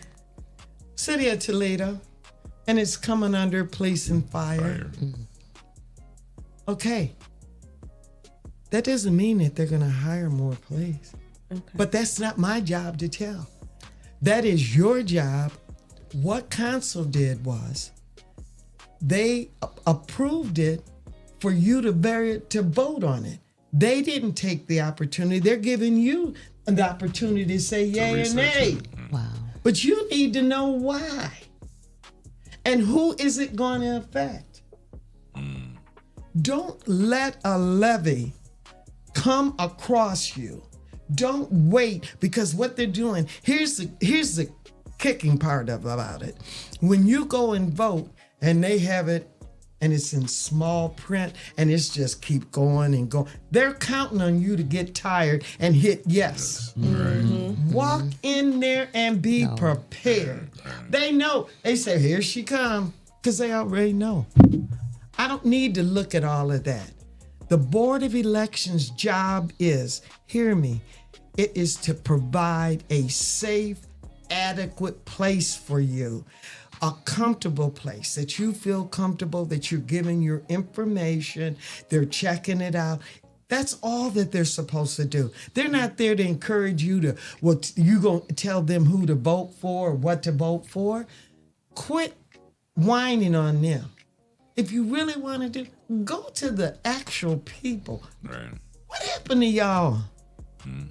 M: City of Toledo, and it's coming under police and fire. Okay. That doesn't mean that they're going to hire more police. Okay. But that's not my job to tell. That is your job. What council did was they approved it for you to vote on it. They didn't take the opportunity. They're giving you the opportunity to say yay or nay.
E: Wow.
M: But you need to know why. And who is it going to affect? Don't let a levy come across you. Don't wait, because what they're doing, here's the kicking part about it. When you go and vote and they have it and it's in small print and it's just keep going and going, they're counting on you to get tired and hit yes. Walk in there and be prepared. They know. They say, here she come, because they already know. I don't need to look at all of that. The Board of Elections' job is, hear me, it is to provide a safe, adequate place for you, a comfortable place that you feel comfortable, that you're giving your information, they're checking it out. That's all that they're supposed to do. They're not there to encourage you to, well, you going to tell them who to vote for or what to vote for. Quit whining on them. If you really want to do, go to the actual people.
F: Right.
M: What happened to y'all?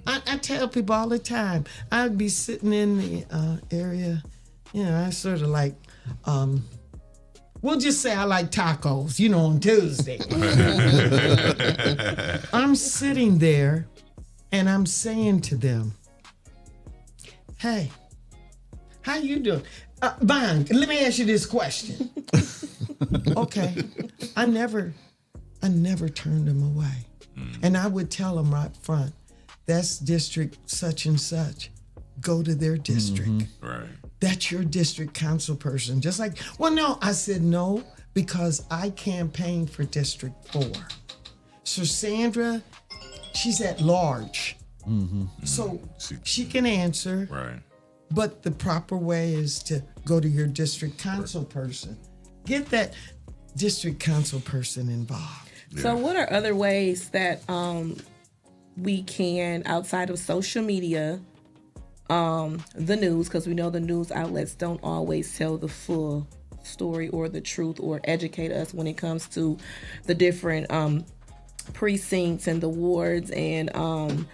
M: I tell people all the time, I'd be sitting in the area, I sort of like, we'll just say I like tacos, on Tuesday. I'm sitting there and I'm saying to them, hey, how you doing? Bon, let me ask you this question. Okay. I never turned them away. And I would tell them right front, that's district such and such. Go to their district.
F: Right.
M: That's your district council person. Just like, well, no, I said no, because I campaigned for District 4. So Sandra, she's at large. So she can answer.
F: Right.
M: But the proper way is to go to your district council person. Get that district council person involved.
C: So what are other ways that we can, outside of social media, the news, because we know the news outlets don't always tell the full story or the truth or educate us when it comes to the different precincts and the wards and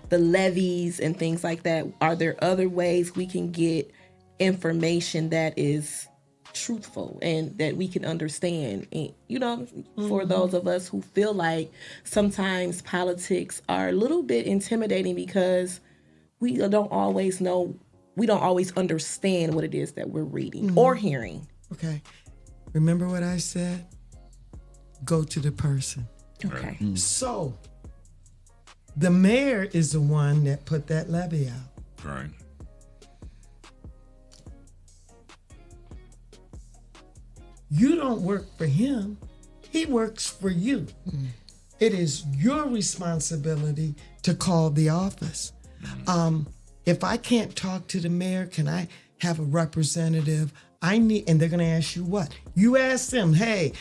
C: the levies and things like that? Are there other ways we can get information that is truthful and that we can understand? And, for those of us who feel like sometimes politics are a little bit intimidating because we don't always know, we don't always understand what it is that we're reading or hearing.
M: Okay. Remember what I said? Go to the person.
C: Okay.
M: So, the mayor is the one that put that levy out.
F: Right.
M: You don't work for him. He works for you. It is your responsibility to call the office. If I can't talk to the mayor, can I have a representative? And they're going to ask you what? You ask them, hey,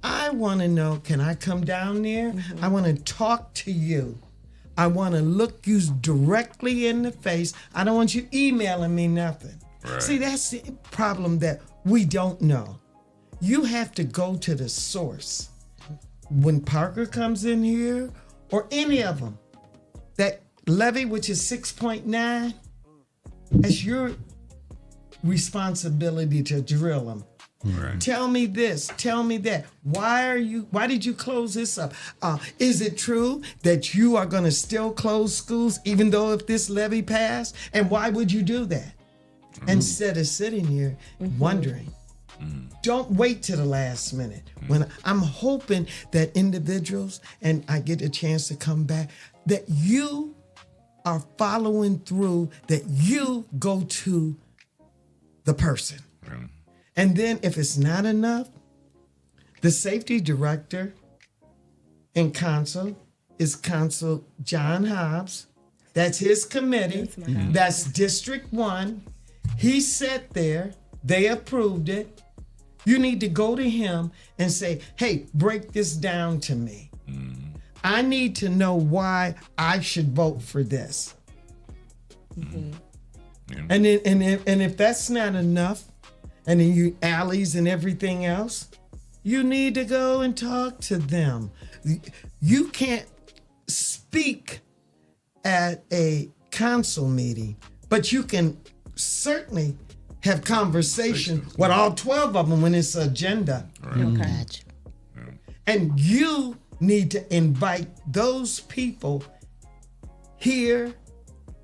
M: I want to know, can I come down there? I want to talk to you. I want to look you directly in the face. I don't want you emailing me nothing.
F: Right.
M: See, that's the problem that we don't know. You have to go to the source. When Parker comes in here, or any of them, that levy, which is 6.9, it's your responsibility to drill them.
F: Right.
M: Tell me this, tell me that. Why did you close this up? Is it true that you are going to still close schools even though if this levy passed? And why would you do that? Instead of sitting here wondering. Don't wait till the last minute. When I'm hoping that individuals, and I get a chance to come back, that you are following through, that you go to the person. And then if it's not enough, The safety director in council is Council John Hobbs. That's his committee. That's District 1. He sat there. They approved it. You need to go to him and say, hey, break this down to me. I need to know why I should vote for this. And then, and if that's not enough, and then you alleys and everything else, you need to go and talk to them. You can't speak at a council meeting, but you can certainly have conversation with all 12 of them when it's agenda.
E: Okay.
M: And you need to invite those people here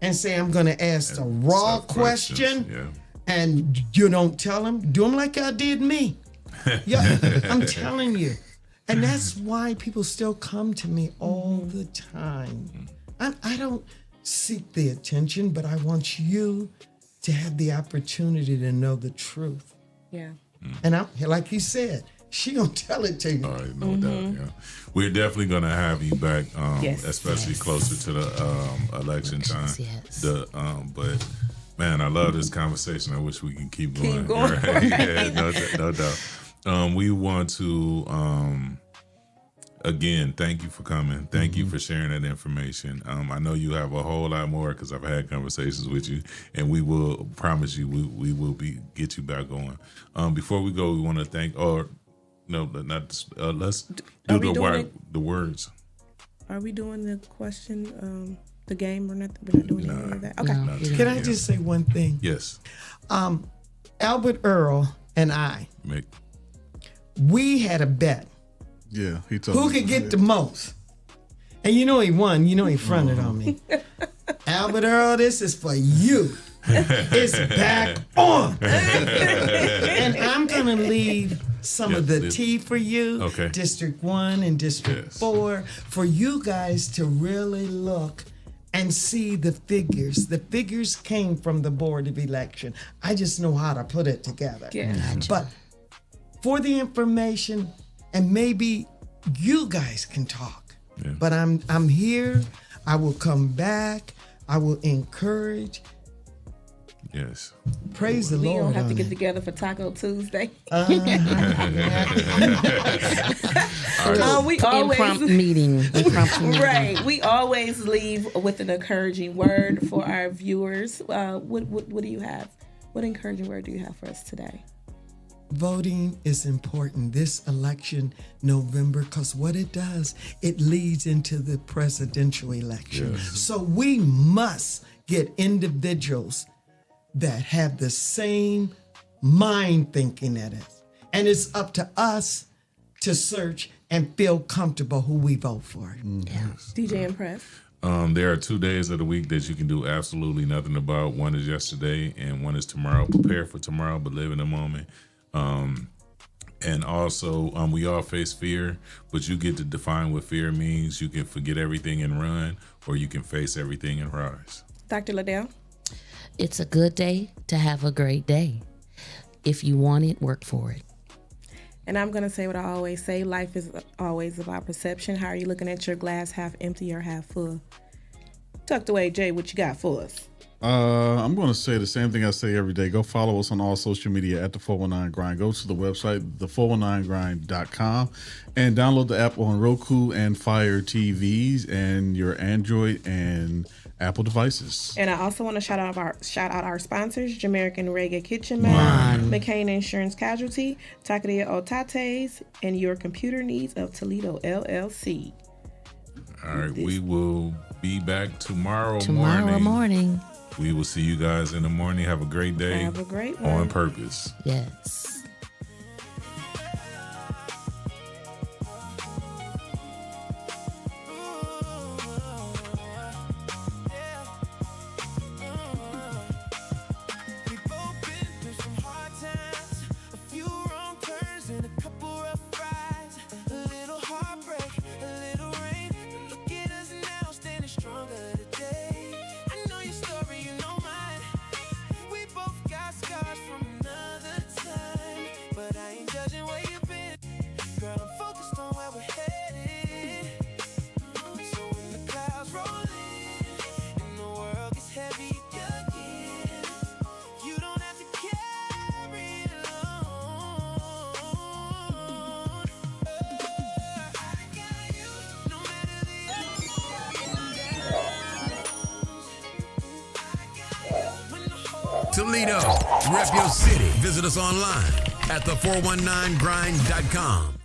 M: and say, I'm going to ask a raw question. And you don't tell them, do them like y'all did me. Yeah, I'm telling you. And that's why people still come to me all the time. I don't seek the attention, but I want you to have the opportunity to know the truth.
C: Yeah.
M: And I'm like you said, she gonna tell it to you.
F: All right, no doubt. Yeah, we're definitely gonna have you back, especially closer to the election time.
E: Yes.
F: But man, I love this conversation. I wish we can keep going.
C: Keep going.
F: Right? Yeah, no doubt. We want to again thank you for coming. Thank you for sharing that information. I know you have a whole lot more because I've had conversations with you, and we will promise you we will get you back on. Before we go, we want to thank no, not let's do the words.
C: Are we doing the question, the game or nothing? We're not doing any of that. Okay.
E: No.
M: Can I just say one thing?
F: Yes.
M: Albert Earl and I,
F: Mick.
M: we had a bet.
G: Yeah, he told
M: Who
G: me.
M: could get the most? And you know he won. You know he fronted on me. Albert Earl, this is for you. It's back on. And I'm going to leave some of the tea for you, District 1 and District 4, for you guys to really look and see the figures. The figures came from the Board of Election. I just know how to put it together. But for the information, and maybe you guys can talk. But I'm here. I will come back. I will encourage.
F: Yes.
M: Praise the
C: We
M: Lord.
C: don't have to
M: on
C: get
M: it.
C: together for Taco Tuesday.
E: We impromptu meeting.
C: Right. We always leave with an encouraging word for our viewers. What do you have? What encouraging word do you have for us today?
M: Voting is important this election, November, because what it does, it leads into the presidential election. So we must get individuals that have the same mind thinking at us. And it's up to us to search and feel comfortable who we vote for.
C: DJ Impress.
F: There are 2 days of the week that you can do absolutely nothing about. One is yesterday and one is tomorrow. Prepare for tomorrow, but live in the moment. And also, we all face fear, but you get to define what fear means. You can forget everything and run, or you can face everything and rise.
C: Dr. Liddell.
E: It's a good day to have a great day. If you want it, work for it.
C: And I'm going to say what I always say. Life is always about perception. How are you looking at your glass, half empty or half full? Tucked away, Jay, what you got for us?
G: I'm going to say the same thing I say every day. Go follow us on all social media at The 419 Grind. Go to the website, the419grind.com, and download the app on Roku and Fire TVs and your Android and Apple devices.
C: And I also want to shout out our sponsors, Jamaican Reggae Kitchen Man, McCain Insurance Casualty, Taqueria Otates, and Your Computer Needs of Toledo, LLC.
F: All right, we will be back tomorrow
E: morning.
F: We will see you guys in the morning. Have a great day.
C: Have a great one.
F: On purpose.
E: Yes.
A: Girl,
N: Toledo, rep your city. Visit us online at the419grind.com.